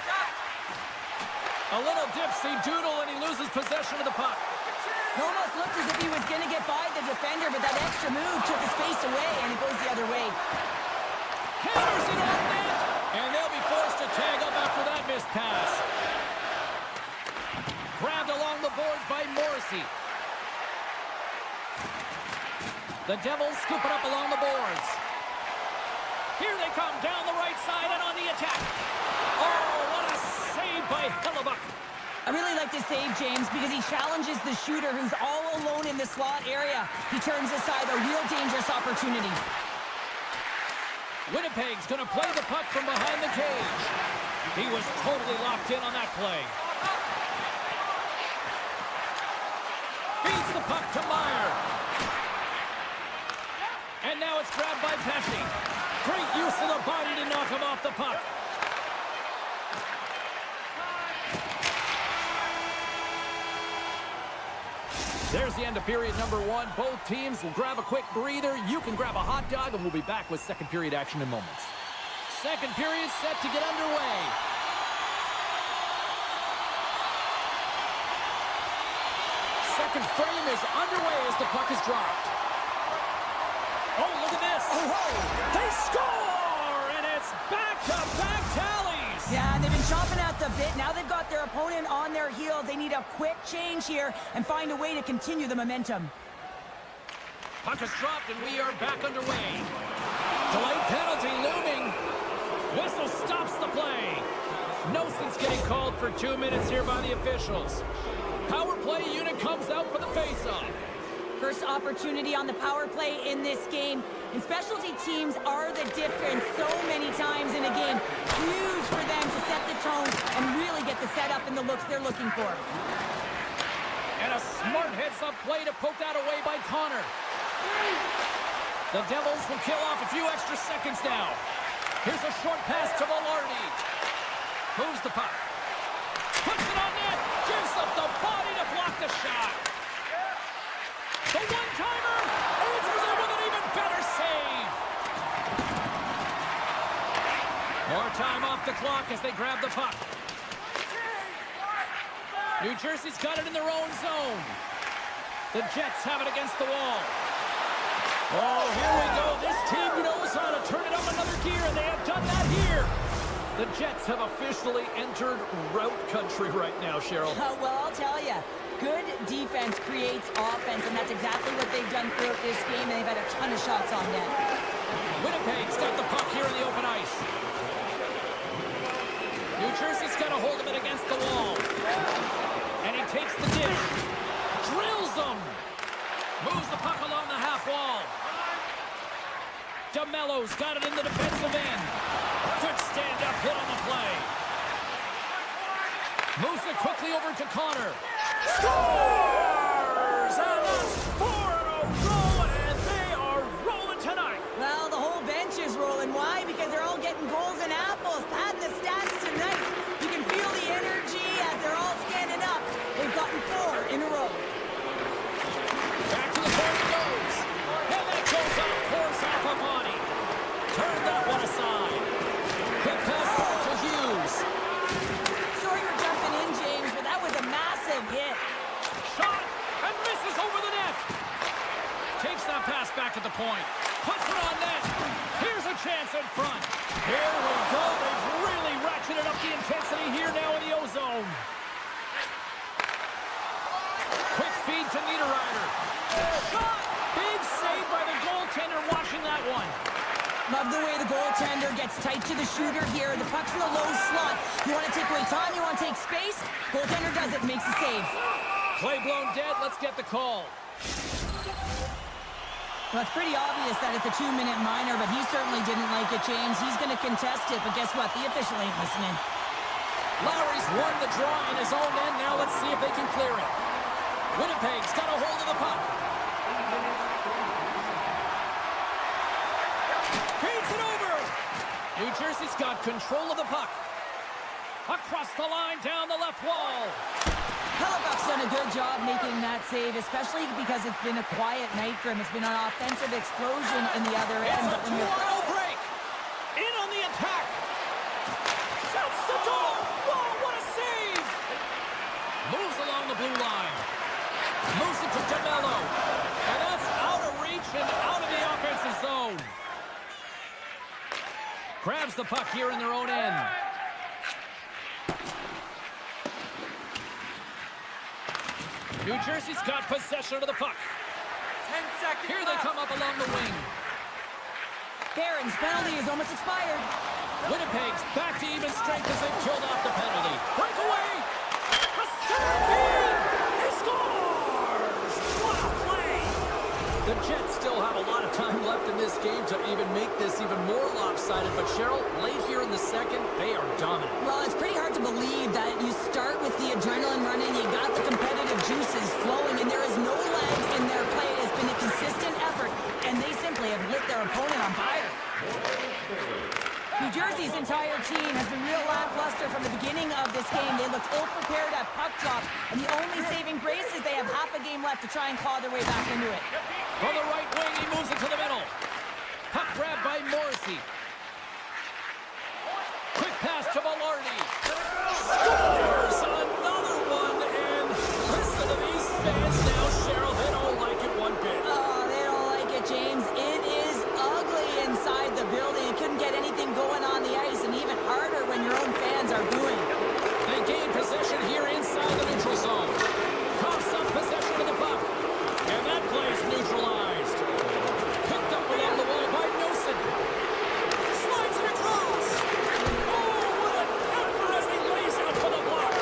A little dipsy doodle, and he loses possession of the puck. It almost looked as if he was going to get by the defender, but that extra move took the space away, and it goes the other way. Hammers it on net, and they'll be forced to tag up after that missed pass. Grabbed along the boards by Morrissey. The Devils scoop it up along the boards. Here they come down the right side and on the attack. Oh, what a save by Hellebuck. I really like this save, James, because he challenges the shooter who's all alone in the slot area. He turns aside a real dangerous opportunity. Winnipeg's going to play the puck from behind the cage. He was totally locked in on that play. Feeds the puck to Meyer. And now it's grabbed by Pesci. Great use of the body to knock him off the puck. There's the end of period number 1. Both teams will grab a quick breather. You can grab a hot dog, and we'll be back with second period action in moments. Second period set to get underway. Second frame is underway as the puck is dropped. Oh, look at this. They score, and it's back-to-back tallies. Yeah, they've been chomping at the bit. Now they've got their opponent on their heels. They need a quick change here and find a way to continue the momentum. Puck is dropped, and we are back underway. Delayed penalty looming. Whistle stops the play. Nosen's getting called for 2 minutes here by the officials. Power play unit comes out for the face-off. First opportunity on the power play in this game. And specialty teams are the difference so many times in a game. Huge for them to set the tone and really get the setup and the looks they're looking for. And a smart heads-up play to poke that away by Connor. The Devils will kill off a few extra seconds now. Here's a short pass to Velarde. Moves the puck. Puts it on net. Gives up the body to block the shot. The one-timer answers it with an even better save. More time off the clock as they grab the puck. New Jersey's got it in their own zone. The Jets have it against the wall. Oh, here we go. This team knows how to turn it up another gear, and they have done that here. The Jets have officially entered route country right now, Cheryl. Well, I'll tell you. Good defense creates offense, and that's exactly what they've done throughout this game, and they've had a ton of shots on net. Winnipeg's got the puck here in the open ice. New Jersey's got a hold of it against the wall. And he takes the dish. Drills him. Moves the puck along the half wall. DeMello's got it in the defensive end. Good stand-up hit on the play. Moves it quickly over to Connor. Scores! And that's 4 in a row, and they are rolling tonight. Well, the whole bench is rolling. Why? Because they're all getting goals and apples. Pad the stats tonight. You can feel the energy as they're all standing up. They've gotten 4 in a row. Back to the point it goes. And that goes off course off a body. Turn that one aside. Quick pass over to Hughes. Sorry for jumping in, James, but that was a massive hit. Shot and misses over the net. Takes that pass back at the point. Puts it on net. Here's a chance in front. Here we go. They've really ratcheted up the intensity here now in the O-zone. Quick feed to Niederreiter. Shot! Big save by the goaltender watching that one. Love the way the goaltender gets tight to the shooter here. The puck's in the low slot. You want to take away time, you want to take space. Goaltender does it, makes the save. Play blown dead. Let's get the call. Well, it's pretty obvious that it's a 2-minute minor, but he certainly didn't like it, James. He's going to contest it, but guess what? The official ain't listening. Lowry's won the draw in his own end. Now let's see if they can clear it. Winnipeg's got a hold of the puck. Feeds it over. New Jersey's got control of the puck. Across the line, down the left wall. Hellebuck's done a good job making that save, especially because it's been a quiet night for him. It's been an offensive explosion in the other end. It's a 2-on-0 break. In on the attack. Shoots the goal. Whoa, what a save. Moves along the blue line. Moves it to DeMello. And that's out of reach and out of the offensive zone. Grabs the puck here in their own end. New Jersey's got possession of the puck. 10 seconds Here they come up along the wing. Barron's penalty is almost expired. Winnipeg's back to even strength as they've killed off the penalty. Breakaway! A center feed! He scores! What a play! The Jets still have a lot of time left in this game to even make this even more lopsided, but Cheryl, late here in the second, they are dominant. Well, it's pretty hard to believe that you start with the adrenaline running, you got the competitive juices flowing, and there is no lag in their play. It has been a consistent effort, and they simply have lit their opponent on fire. New Jersey's entire team has been real lackluster from the beginning of this game. They looked ill-prepared at puck drop, and the only saving grace is they have half a game left to try and claw their way back into it. From the right wing, he moves it to the middle. Puck grab by Morrissey. Quick pass to Velarde. Scores another one, and listen to these fans now, Cheryl. They don't like it one bit. Oh, they don't like it, James. It is ugly inside the building. You couldn't get anything going on the ice, and even harder when your own fans are booing. They gain possession here inside the neutral zone. Coughs up possession of the puck, and that play's neutralized. Picked up along the wall by Nelson. Slides it across. Oh, what an effort as he lays out for the block.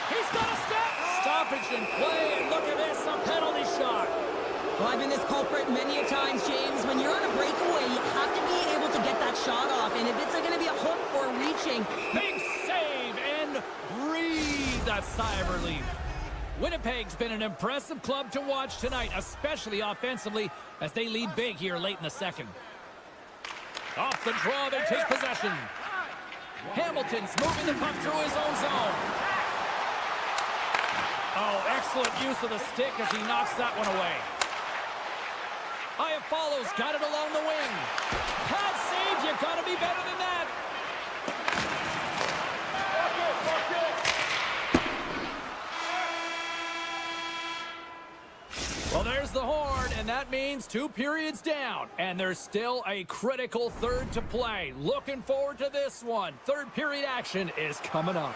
He's got a step. Stoppage in play, and look at this, a penalty shot. Well, I've been this culprit many a times, James. When you're on a breakaway, you have to be able to get that shot off. And if it's going to be a hook or reaching... Big save, and breathe a sigh of relief. Winnipeg's been an impressive club to watch tonight, especially offensively, as they lead big here late in the second. Off the draw, they take possession. Hamilton's moving the puck through his own zone. Oh, excellent use of the stick as he knocks that one away. Follows, got it along the wing. Pad save, you gotta be better than that. Well, there's the horn, and that means 2 periods down. And there's still a critical third to play. Looking forward to this one. Third period action is coming up.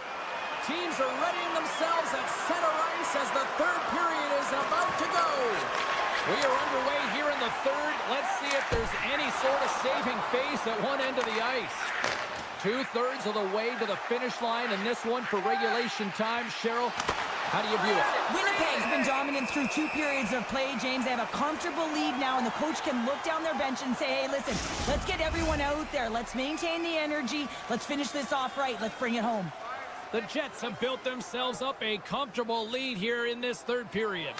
Teams are readying themselves at center ice as the third period is about to go. We are underway here in the third. Let's see if there's any sort of saving face at one end of the ice. 2/3 of the way to the finish line, and this one for regulation time. Cheryl, how do you view it? Winnipeg's been dominant through 2 periods of play, James. They have a comfortable lead now, and the coach can look down their bench and say, hey, listen, let's get everyone out there. Let's maintain the energy. Let's finish this off right. Let's bring it home. The Jets have built themselves up a comfortable lead here in this third period.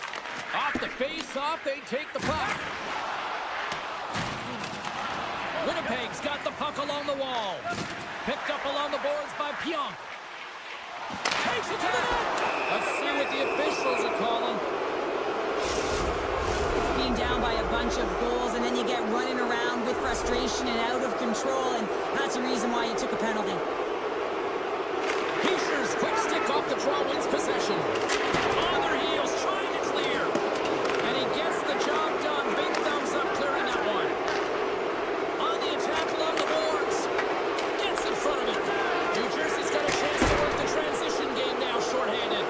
Off the face-off, they take the puck. Winnipeg's got the puck along the wall. Picked up along the boards by Pionk. Takes it to the net. Let's see what the officials are calling. Being down by a bunch of goals, and then you get running around with frustration and out of control, and that's the reason why you took a penalty. Heischer's quick stick off the draw wins possession. On their heels, trying to clear. And he gets the job done. Big thumbs up clearing that one. On the attack along the boards. Gets in front of it. New Jersey's got a chance to work the transition game now, shorthanded.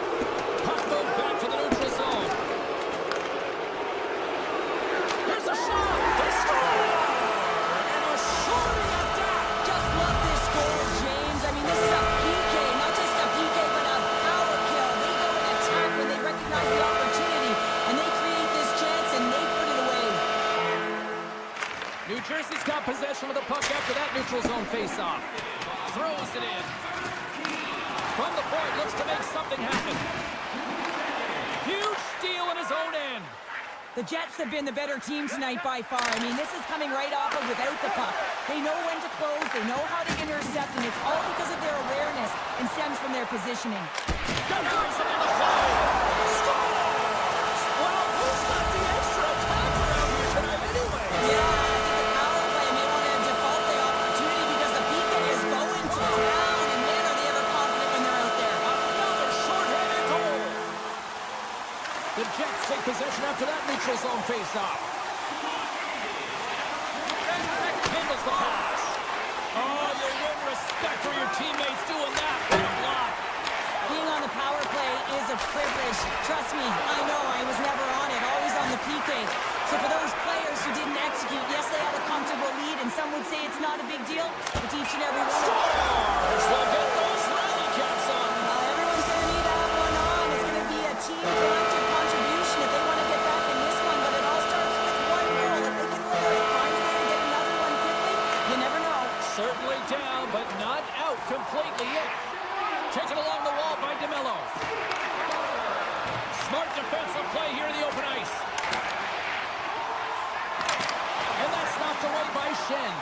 Puck moved back to the neutral zone. Here's a shot. They score! And a shorty at that. Just love this goal, James. I mean, this is a PK, not just a PK, but a power kill. They go and attack when they recognize the opportunity, and they create this chance, and they put it away. New Jersey's got possession of the puck after that neutral zone face-off. Throws it in. From the point, looks to make something happen. Huge steal in his own end. The Jets have been the better team tonight by far. I mean, this is coming right off of without the puck. They know when to close, they know how to intercept, and it's all because of their awareness and stems from their positioning. Got eyes on the play. Scores! Well, who's got the extra attack around here tonight anyway? Yeah, I think the power play may want to default the opportunity because the PK is going to town, and man, are they ever confident when they're out there. Another short-handed goal. The Jets take possession after that neutral zone face-off. Handles the pass. Oh, you win respect for your teammates doing that. What a block. Being on the power play is a privilege. Trust me, I know I was never on it, always on the PK. So for those players who didn't execute, yes, they had a comfortable lead, and some would say it's not a big deal, but each and every one. Scores! We'll get those rally caps on. Well, everyone's going to need to have one on. It's going to be a team collective contribution if they want to get back in this one, but it all starts with one goal. If they can layer it, find a way to get another one quickly, you never know. Certainly down, but not out completely yet. Taken along the wall by DeMello. Smart defensive play here in the open ice. And that's knocked away by Shen.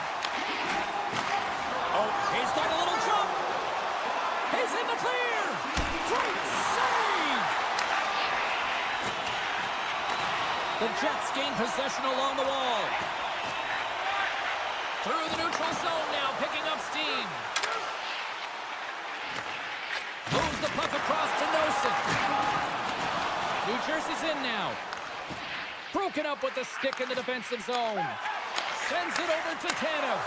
Oh, he's got a little jump. He's in the clear. Great save. The Jets gain possession along the wall. Through the neutral zone now, picking up steam. Moves the puck across to Nosen. New Jersey's in now. Broken up with the stick in the defensive zone. Sends it over to Tanev.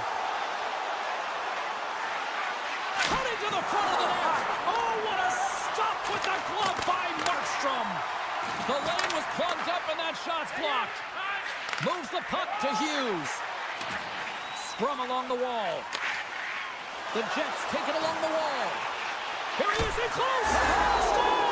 Cut into the front of the net. Oh, what a stop with the glove by Markstrom. The lane was plugged up and that shot's blocked. Moves the puck to Hughes. Scrum along the wall. The Jets take it along the wall. Here he is in close. Score!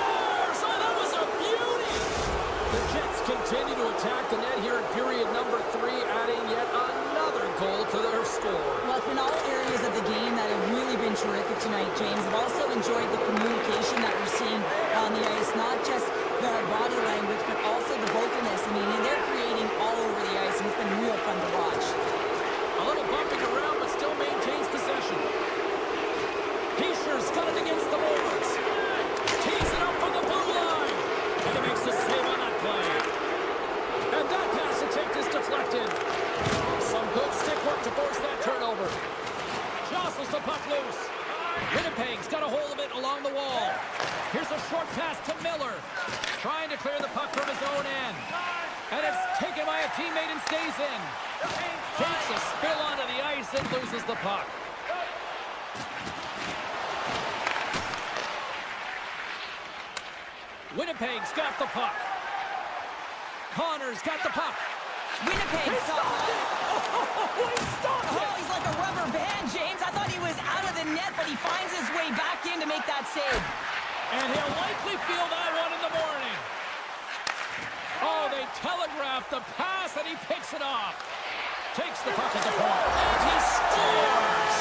to attack the net here in period number 3, adding yet another goal to their score. Well, it's been all areas of the game that have really been terrific tonight, James. I've also enjoyed the communication that we're seeing on the ice, not just the body language, but also the vocalness. I mean, they're creating all over the ice, and it's been real fun to watch. A little bumping around, but still maintains possession. Heischer's got it against the boards. Tees it up from the blue line. And he makes the save on that play. And that pass attempt is deflected. Some good stick work to force that turnover. Jostles the puck loose. Winnipeg's got a hold of it along the wall. Here's a short pass to Miller. Trying to clear the puck from his own end. And it's taken by a teammate and stays in. Takes a spill onto the ice and loses the puck. Winnipeg's got the puck. Connor's got the puck. Winnipeg He stopped it! Oh, he stopped it! Oh, he's like a rubber band, James. I thought he was out of the net, but he finds his way back in to make that save. And he'll likely feel that one in the morning. Oh, they telegraphed the pass, and he picks it off. Takes the puck at the point, and he scores!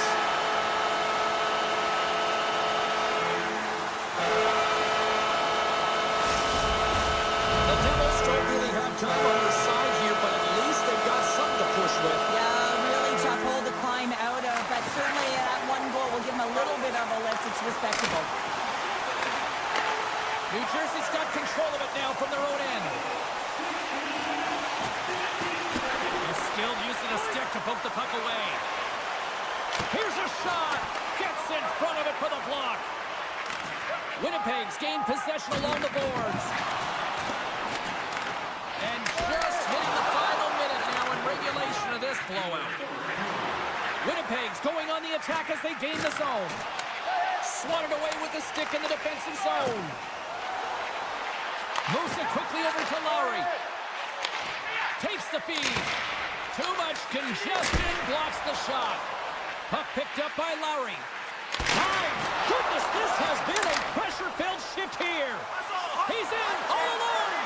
The Devils don't really have time on their side here, but at least they've got something to push with. Yeah, really tough hole to climb out of, but certainly that one goal will give him a little bit of a lift. It's respectable. New Jersey's got control of it now from their own end. He's skilled using a stick to poke the puck away. Here's a shot. Gets in front of it for the block. Winnipeg's gained possession along the boards. And just hitting the final minute now in regulation of this blowout. Winnipeg's going on the attack as they gain the zone. Swatted away with the stick in the defensive zone. Moves it quickly over to Lowry. Takes the feed. Too much congestion, blocks the shot. Puck picked up by Lowry. My goodness, this has been a pressure-filled shift here. He's in, all alone.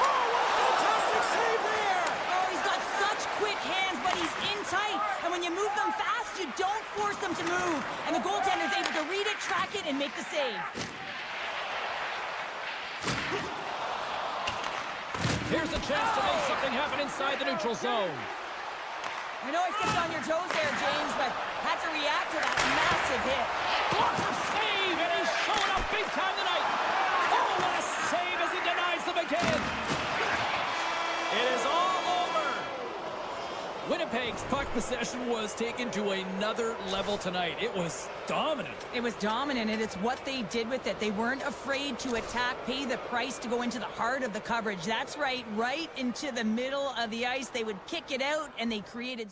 Oh, what a fantastic save there. Oh, he's got such quick hands, but he's in tight. And when you move them fast, you don't force them to move. And the goaltender's able to read it, track it, and make the save. Here's a chance to make something happen inside the neutral zone. I know I stepped on your toes there, James, but had to react to that massive hit. Blocker save, and he's showing up big time tonight. Oh, what a save as he denies them again. It is all over. Winnipeg's puck possession was taken to another level tonight. It was dominant. It was dominant, and it's what they did with it. They weren't afraid to attack, pay the price to go into the heart of the coverage. That's right into the middle of the ice. They would kick it out, and they created...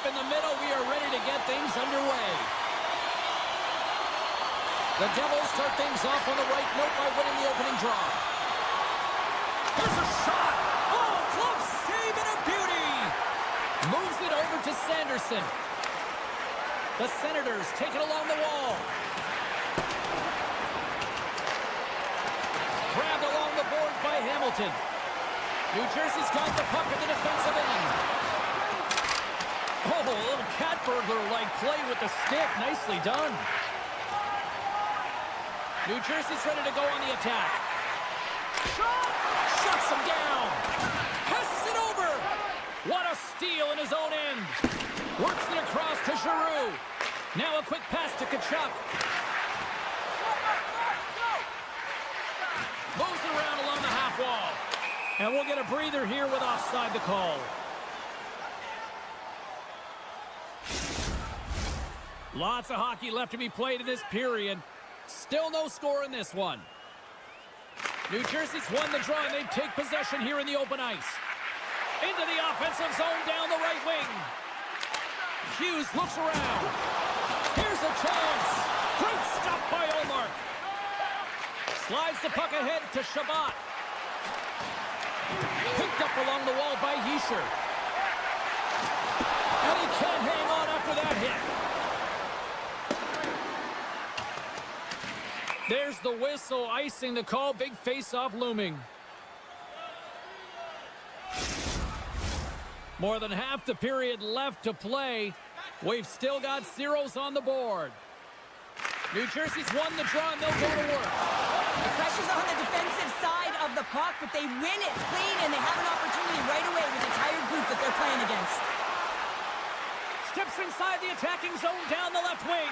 in the middle. We are ready to get things underway. The Devils start things off on the right note by winning the opening draw. There's a shot! Oh, glove save and a beauty! Moves it over to Sanderson. The Senators take it along the wall. Grabbed along the boards by Hamilton. New Jersey's got the puck at the defensive end. Oh, a little cat burglar-like play with the stick. Nicely done. New Jersey's ready to go on the attack. Shot! Shuts him down. Passes it over. What a steal in his own end. Works it across to Giroux. Now a quick pass to Tkachuk. Moves it around along the half wall. And we'll get a breather here with offside the call. Lots of hockey left to be played in this period. Still no score in this one. New Jersey's won the draw, and they take possession here in the open ice. Into the offensive zone down the right wing. Hughes looks around. Here's a chance. Great stop by Omar. Slides the puck ahead to Shabbat. Picked up along the wall by Hischier. And he can't hang on after that hit. There's the whistle, icing the call. Big face-off looming. More than half the period left to play. We've still got zeros on the board. New Jersey's won the draw, and they'll go to work. The pressure's on the defensive side of the puck, but they win it clean, and they have an opportunity right away with the tired group that they're playing against. Steps inside the attacking zone down the left wing.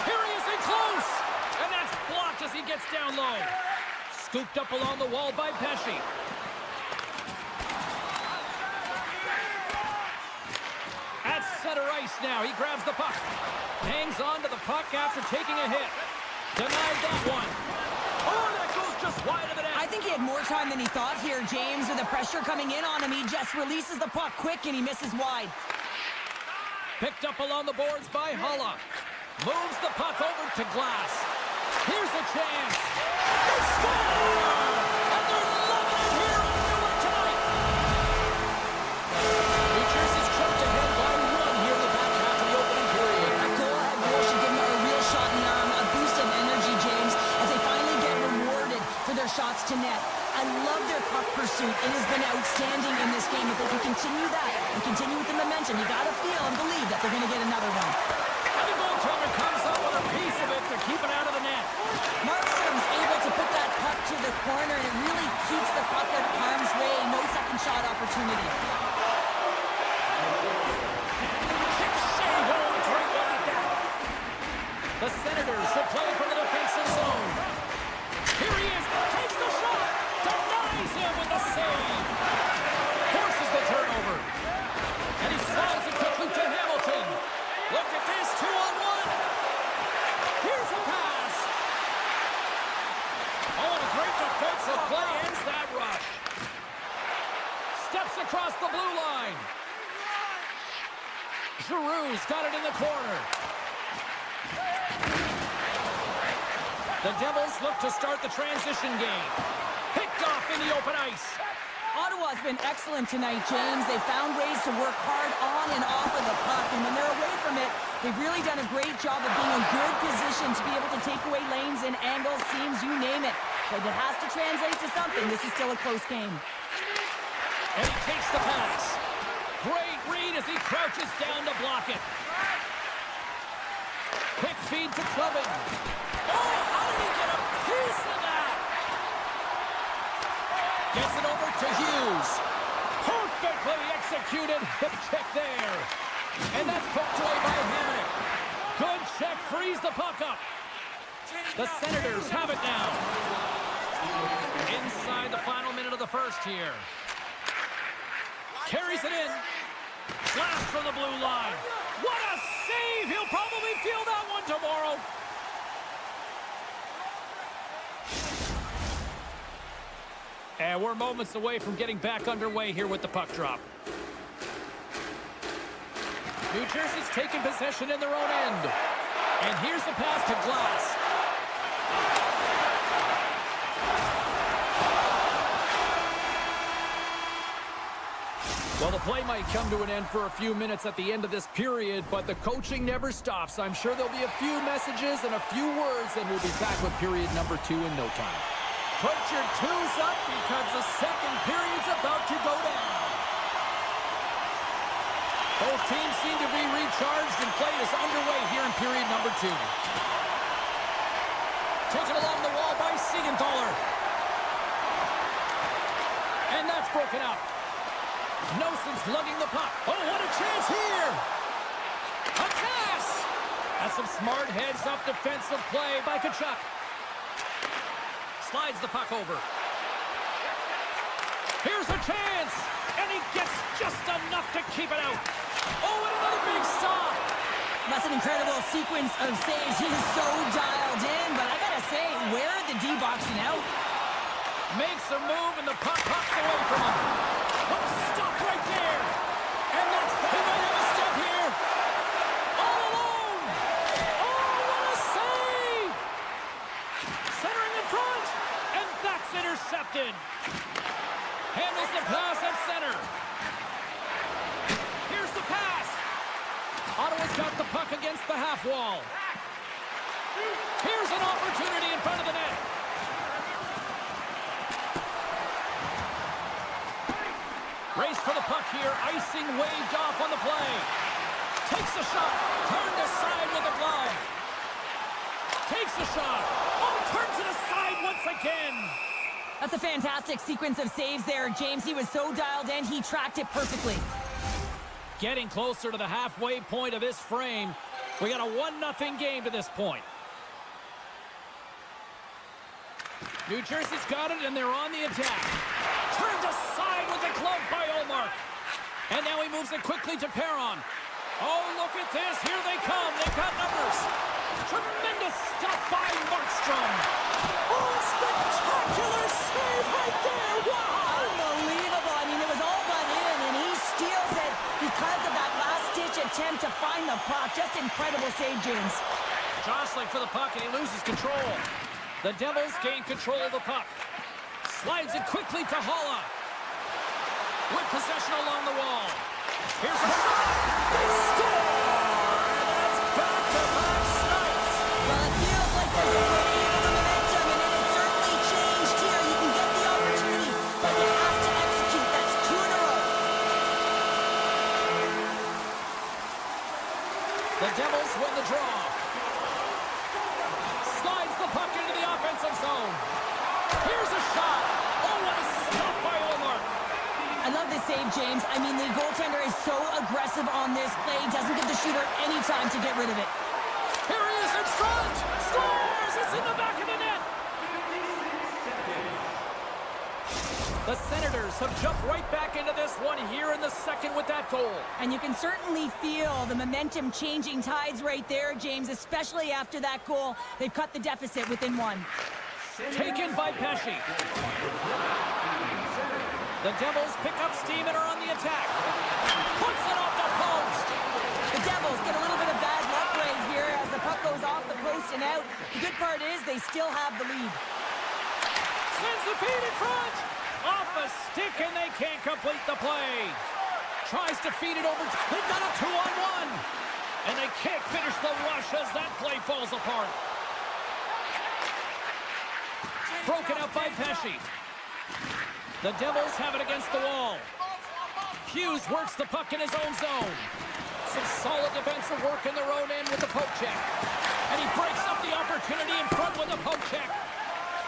Here he is in close, and that's blocked as he gets down low. Scooped up along the wall by Pesce. At center ice now, he grabs the puck. Hangs on to the puck after taking a hit. Denied that one. Oh, that goes just wide of the net. I think he had more time than he thought here, James. With the pressure coming in on him, he just releases the puck quick, and he misses wide. Picked up along the boards by Hulla. Moves the puck over to Glass. Here's a chance. They score! And they're loving it here on New York tonight. New Jersey's jumped ahead by one here in the back half of the opening period. That goal-ahead goal should give them a real shot in the arm, a boost of energy, James, as they finally get rewarded for their shots to net. I love their puck pursuit. It has been outstanding in this game. If they can continue that and continue with the momentum, you got to feel and believe that they're going to get another one. And the goaltender comes up with a piece of it to keep it out of the net. Markstrom's able to put that puck to the corner, and it really keeps the puck out of harm's way. No second shot opportunity. Kick Shea home. Great one at that. The Senators will play from the defensive zone. Here he is. Takes the shot. Denies him with the save. Forces the turnover. And he slides it quickly to Hamilton. Look at this, 2-on-1. Here's a pass. Oh, and a great defensive play ends that rush. Steps across the blue line. Giroux's got it in the corner. The Devils look to start the transition game. Picked off in the open ice. Ottawa's been excellent tonight, James. They found ways to work hard on and off of the puck, and when they're away from it, they've really done a great job of being in good position to be able to take away lanes and angles, seams, you name it. But it has to translate to something. This is still a close game. And he takes the pass. Great read as he crouches down to block it. Quick feed to Clubbin. Oh, how did he get a piece of that? Gets it over to Hughes. Perfectly executed hip check there. And that's poked away by Hamonic. Good check, frees the puck up. The Senators have it now. Inside the final minute of the first here. Carries it in. Blast from the blue line. What a save! He'll probably feel that one tomorrow. And we're moments away from getting back underway here with the puck drop. New Jersey's taking possession in their own end. And here's the pass to Glass. Well, the play might come to an end for a few minutes at the end of this period, but the coaching never stops. I'm sure there'll be a few messages and a few words, and we'll be back with period number 2 in no time. Put your twos up because the second period's about to go down. Both teams seem to be recharged, and play is underway here in period number 2. Taken along the wall by Siegenthaler. And that's broken up. Noson's lugging the puck. Oh, what a chance here! A pass! That's some smart heads-up defensive play by Tkachuk. Slides the puck over. Here's a chance! And he gets just enough to keep it out. Oh, and another big stop! That's an incredible sequence of saves. He is so dialed in, but I gotta say, where are the D-boxing out? Makes a move, and the puck pops away from him. Oh, stop right there! And that's... He might have a step here. All alone! Oh, what a save! Centering in front, and that's intercepted. Handles the pass at center. Here's the pass. Ottawa's got the puck against the half wall. Here's an opportunity in front of the net. Race for the puck here. Icing waved off on the play. Takes a shot. Turned aside with a glove. Takes a shot. Oh, turns it aside once again. That's a fantastic sequence of saves there, James. He was so dialed in, he tracked it perfectly. Getting closer to the halfway point of this frame. We got a 1-0 game to this point. New Jersey's got it, and they're on the attack. Turned aside with the glove by Ullmark. And now he moves it quickly to Perron. Oh, look at this. Here they come. They've got numbers. Tremendous stuff by Markstrom. Oh, spectacular save right there. Wow. Unbelievable. I mean, it was all but in, and he steals it because of that last-ditch attempt to find the puck. Just incredible save, James. Jostling for the puck, and he loses control. The Devils gain control of the puck. Slides it quickly to Halla. With possession along the wall. Here's a shot. They score! That's back-to-back snipes. Well, it feels like there's a wave of momentum, and it has certainly changed here. You can get the opportunity, but you have to execute. That's 2 in a row. The Devils win the draw. Slides the puck into the offensive zone. Here's a shot. Oh, what a stop by Ullmark. I love this save, James. I mean, the goaltender is so aggressive on this play. Doesn't give the shooter any time to get rid of it. Here he is in front. Scores! It's in the back of the net. The Senators have jumped right back into this one here in the second with that goal. And you can certainly feel the momentum changing tides right there, James, especially after that goal. They've cut the deficit within 1. Taken by Pesce. The Devils pick up steam and are on the attack. Puts it off the post. The Devils get a little bit of bad luck right here as the puck goes off the post and out. The good part is they still have the lead. Sends the feed in front. Off a stick, and they can't complete the play. Tries to feed it over. They've got a 2-on-1. And they can't finish the rush as that play falls apart. Broken up by Pesce. The Devils have it against the wall. Hughes works the puck in his own zone. Some solid defensive work in their own end with the poke check. And he breaks up the opportunity in front with the poke check.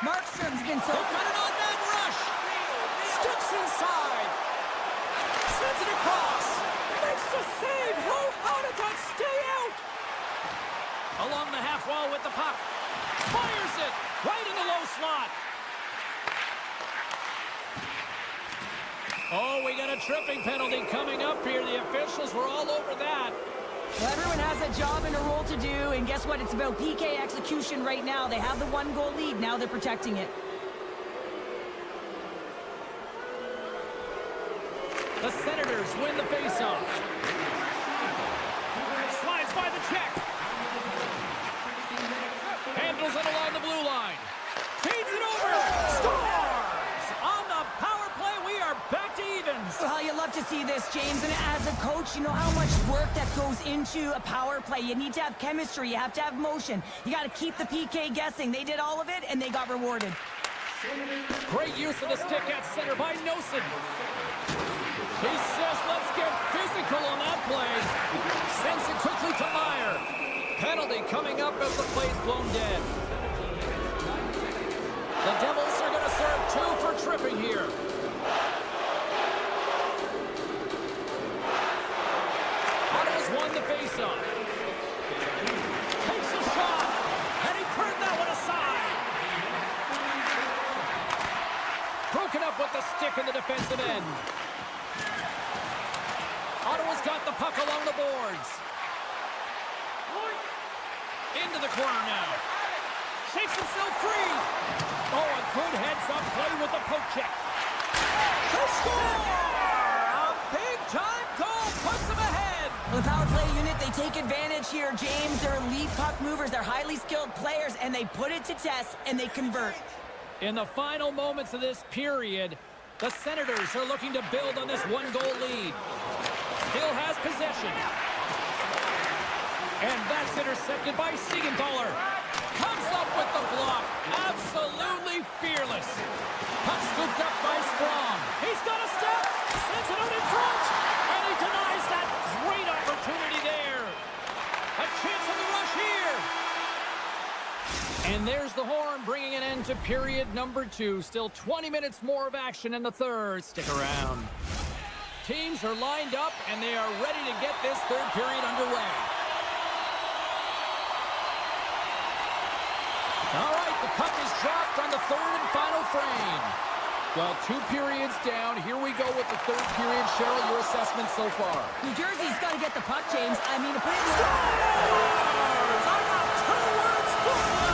Markstrom's been so... They've got an on-man rush. Sticks inside. Sends it across. Makes the save. How did that stay out? Along the half wall with the puck. Fires it right in the low slot. Oh, we got a tripping penalty coming up here. The officials were all over that. Well, everyone has a job and a role to do, and guess what? It's about PK execution right now. They have the 1-goal lead. Now they're protecting it. The Senators win the faceoff. by the check. Handles it along the blue line. Feeds it over. Scores! On the power play, we are back to evens. Well, you love to see this, James. And as a coach, you know how much work that goes into a power play. You need to have chemistry. You have to have motion. You got to keep the PK guessing. They did all of it, and they got rewarded. Great use of the stick at center by Nosen. He says, let's get physical on that play. Sends it quickly to Meyer. Penalty coming up as the play's blown dead. The Devils are going to serve 2 for tripping here. Ottawa's won the faceoff. Takes a shot, and he turned that one aside. Broken up with the stick in the defensive end. Ottawa's got the puck along the boards. Into the corner now. Shakes himself free. Oh, a good heads-up play with the poke check. They score! A big-time goal puts them ahead. The power play unit, they take advantage here, James. They're elite puck movers. They're highly skilled players, and they put it to test, and they convert. In the final moments of this period, the Senators are looking to build on this one-goal lead. Still has possession. And that's intercepted by Siegenthaler. Comes up with the block. Absolutely fearless. Puck scooped up by Sprong. He's got a step. Sends it out in front. And he denies that great opportunity there. A chance on the rush here. And there's the horn bringing an end to period number 2. Still 20 minutes more of action in the third. Stick around. Teams are lined up and they are ready to get this third period underway. All right, the puck is dropped on the third and final frame. Well, 2 periods down. Here we go with the third period. Cheryl, your assessment so far? New Jersey's got to get the puck, James. I mean, to put it in Scores! I got 2 words for you.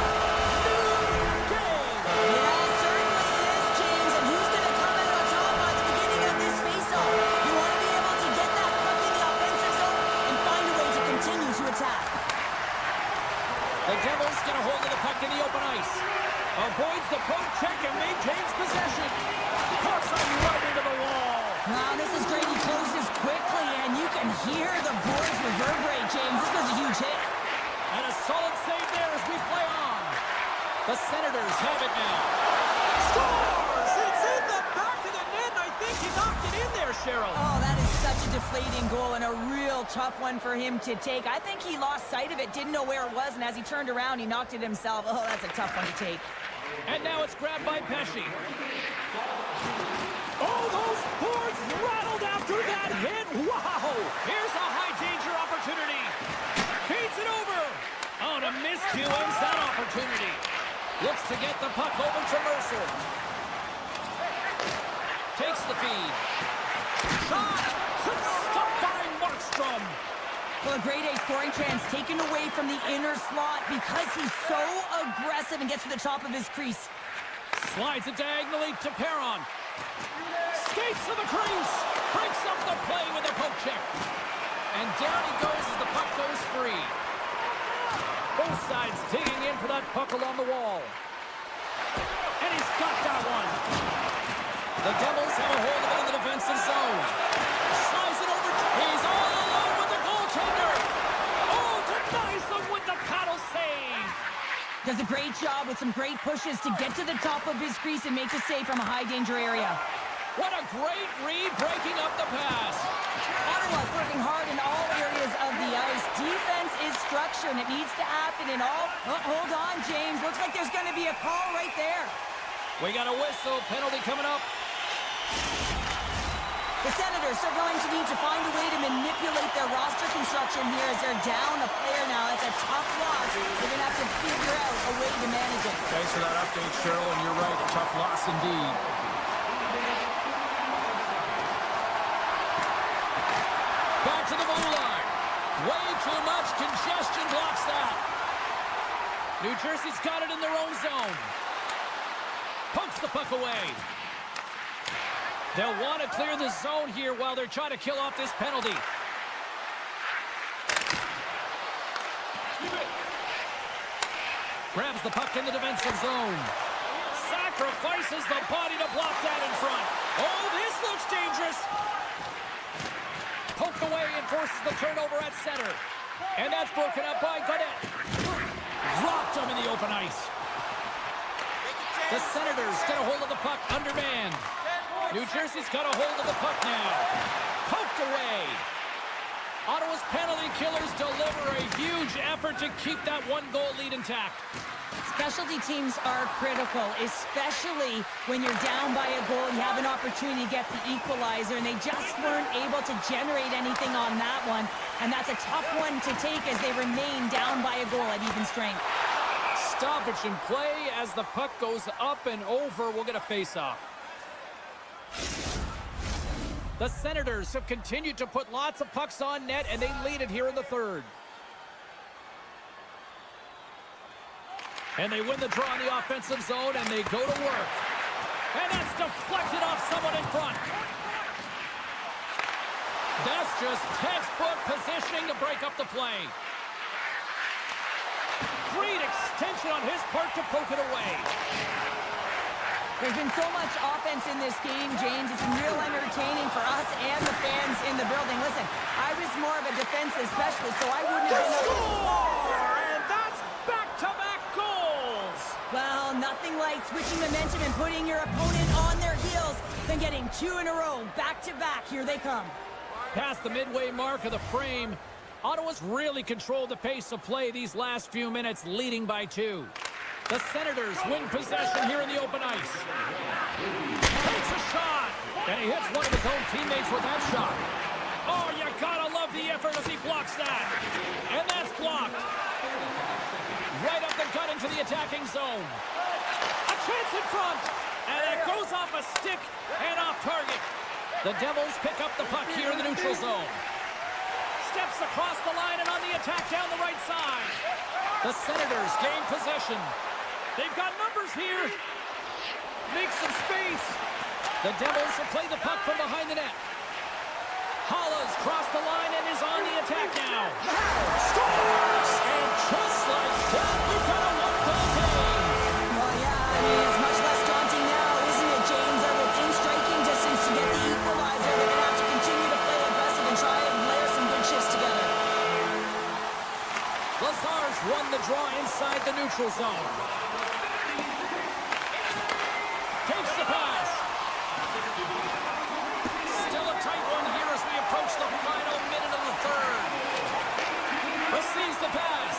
New game. Yeah, certainly is, James. And who's going to come out on top at the beginning of this faceoff? You want to be able to get that puck in the offensive zone and find a way to continue to attack. The Devils get a hold of the puck in the open ice. Avoids the poke check and maintains possession. Pucks on right into the wall. Wow, this is great. He closes quickly, and you can hear the boards reverberate, James. This was a huge hit. And a solid save there as we play on. The Senators have it now. Scores! It's in the back of the net, and I think he knocked it in there, Cheryl. Oh, that is such a deflating goal and a real tough one for him to take. I think he lost sight of it, didn't know where it was, and as he turned around, he knocked it himself. Oh, that's a tough one to take. And now it's grabbed by Pesci. Oh, those boards rattled after that hit. Wow! Here's a high-danger opportunity. Feeds it over. Oh, to miscue ends that opportunity. Looks to get the puck over to Mercer. Takes the feed. Shot! Stopped by Markstrom. Well, a grade A scoring chance taken away from the inner slot because he's so aggressive and gets to the top of his crease. Slides it diagonally to Perron. Skates to the crease. Breaks up the play with a poke check. And down he goes as the puck goes free. Both sides digging in for that puck along the wall. And he's got that one. The Devils have a hold of it in the defensive zone. Slides it over. He's all alone with the goaltender. Oh, denies them with the paddle save. Does a great job with some great pushes to get to the top of his crease and make the save from a high-danger area. What a great read breaking up the pass. Ottawa's working hard in all areas of the ice. Defense is structure, and it needs to happen in all... Oh, hold on, James. Looks like there's going to be a call right there. We got a whistle. Penalty coming up. The Senators are going to need to find a way to manipulate their roster construction here as they're down a player now. It's a tough loss. They're going to have to figure out a way to manage it. Thanks for that update, Cheryl, and you're right. A tough loss indeed. Back to the blue line. Way too much congestion blocks that. New Jersey's got it in their own zone. Pokes the puck away. They'll want to clear the zone here while they're trying to kill off this penalty. Grabs the puck in the defensive zone. Sacrifices the body to block that in front. Oh, this looks dangerous. Poked away and forces the turnover at center. And that's broken up by Godet. Dropped him in the open ice. The Senators get a hold of the puck undermanned. New Jersey's got a hold of the puck now. Poked away. Ottawa's penalty killers deliver a huge effort to keep that one-goal lead intact. Specialty teams are critical, especially when you're down by a goal. You have an opportunity to get the equalizer, and they just weren't able to generate anything on that one. And that's a tough one to take as they remain down by a goal at even strength. Stoppage in play as the puck goes up and over. We'll get a face-off. The Senators have continued to put lots of pucks on net, and they lead it here in the third. And they win the draw in the offensive zone, and they go to work. And that's deflected off someone in front. That's just textbook positioning to break up the play. Great extension on his part to poke it away. There's been so much offense in this game, James. It's been real entertaining for us and the fans in the building. Listen, I was more of a defensive specialist, so I wouldn't have been... And that's back-to-back goals! Well, nothing like switching momentum and putting your opponent on their heels than getting two in a row, back-to-back. Here they come. Past the midway mark of the frame, Ottawa's really controlled the pace of play these last few minutes, leading by 2. The Senators win possession here in the open ice. Takes a shot, and he hits one of his own teammates with that shot. Oh, you gotta love the effort as he blocks that. And that's blocked. Right up the gut into the attacking zone. A chance in front, and it goes off a stick and off target. The Devils pick up the puck here in the neutral zone. Steps across the line and on the attack down the right side. The Senators gain possession. They've got numbers here. Make some space. The Devils will play the puck from behind the net. Holla's crossed the line and is on the attack now. Scores! And just like that, we've got a one-goal game. Well, yeah, I mean, it's much less daunting now, isn't it, James? They're within striking distance to get the equalizer. They're going to have to continue to play aggressive and try and layer some good shifts together. Lazar's won the draw inside the neutral zone. Takes the pass. Still a tight one here as we approach the final minute of the third. Receives the pass.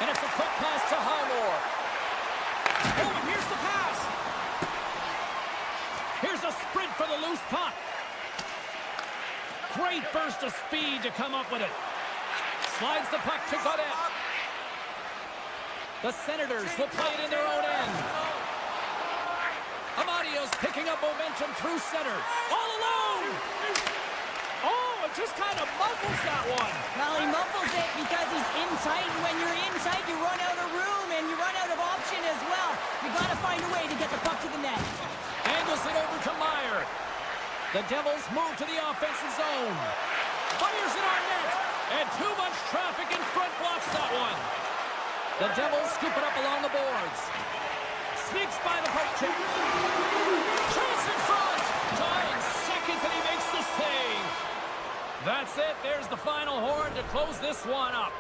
And it's a quick pass to Highmore. Oh, and here's the pass. Here's a sprint for the loose puck. Great burst of speed to come up with it. Slides the puck to Godet. The Senators will play it in their own end. Amadio's picking up momentum through center. All alone! Oh, it just kind of muffles that one. Well, he muffles it because he's in tight. When you're in tight, you run out of room and you run out of option as well. You got to find a way to get the puck to the net. Angles it over to Meyer. The Devils move to the offensive zone. Fires it on net. And too much traffic in front blocks that one. The Devils scoop it up along the boards. Sneaks by the poke check. Chase in front. 9 seconds and he makes the save. That's it. There's the final horn to close this one up.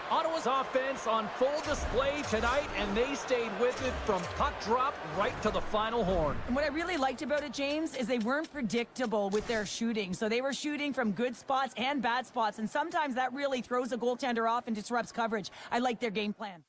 Ottawa's offense on full display tonight, and they stayed with it from puck drop right to the final horn. And what I really liked about it, James, is they weren't predictable with their shooting. So they were shooting from good spots and bad spots, and sometimes that really throws a goaltender off and disrupts coverage. I like their game plan.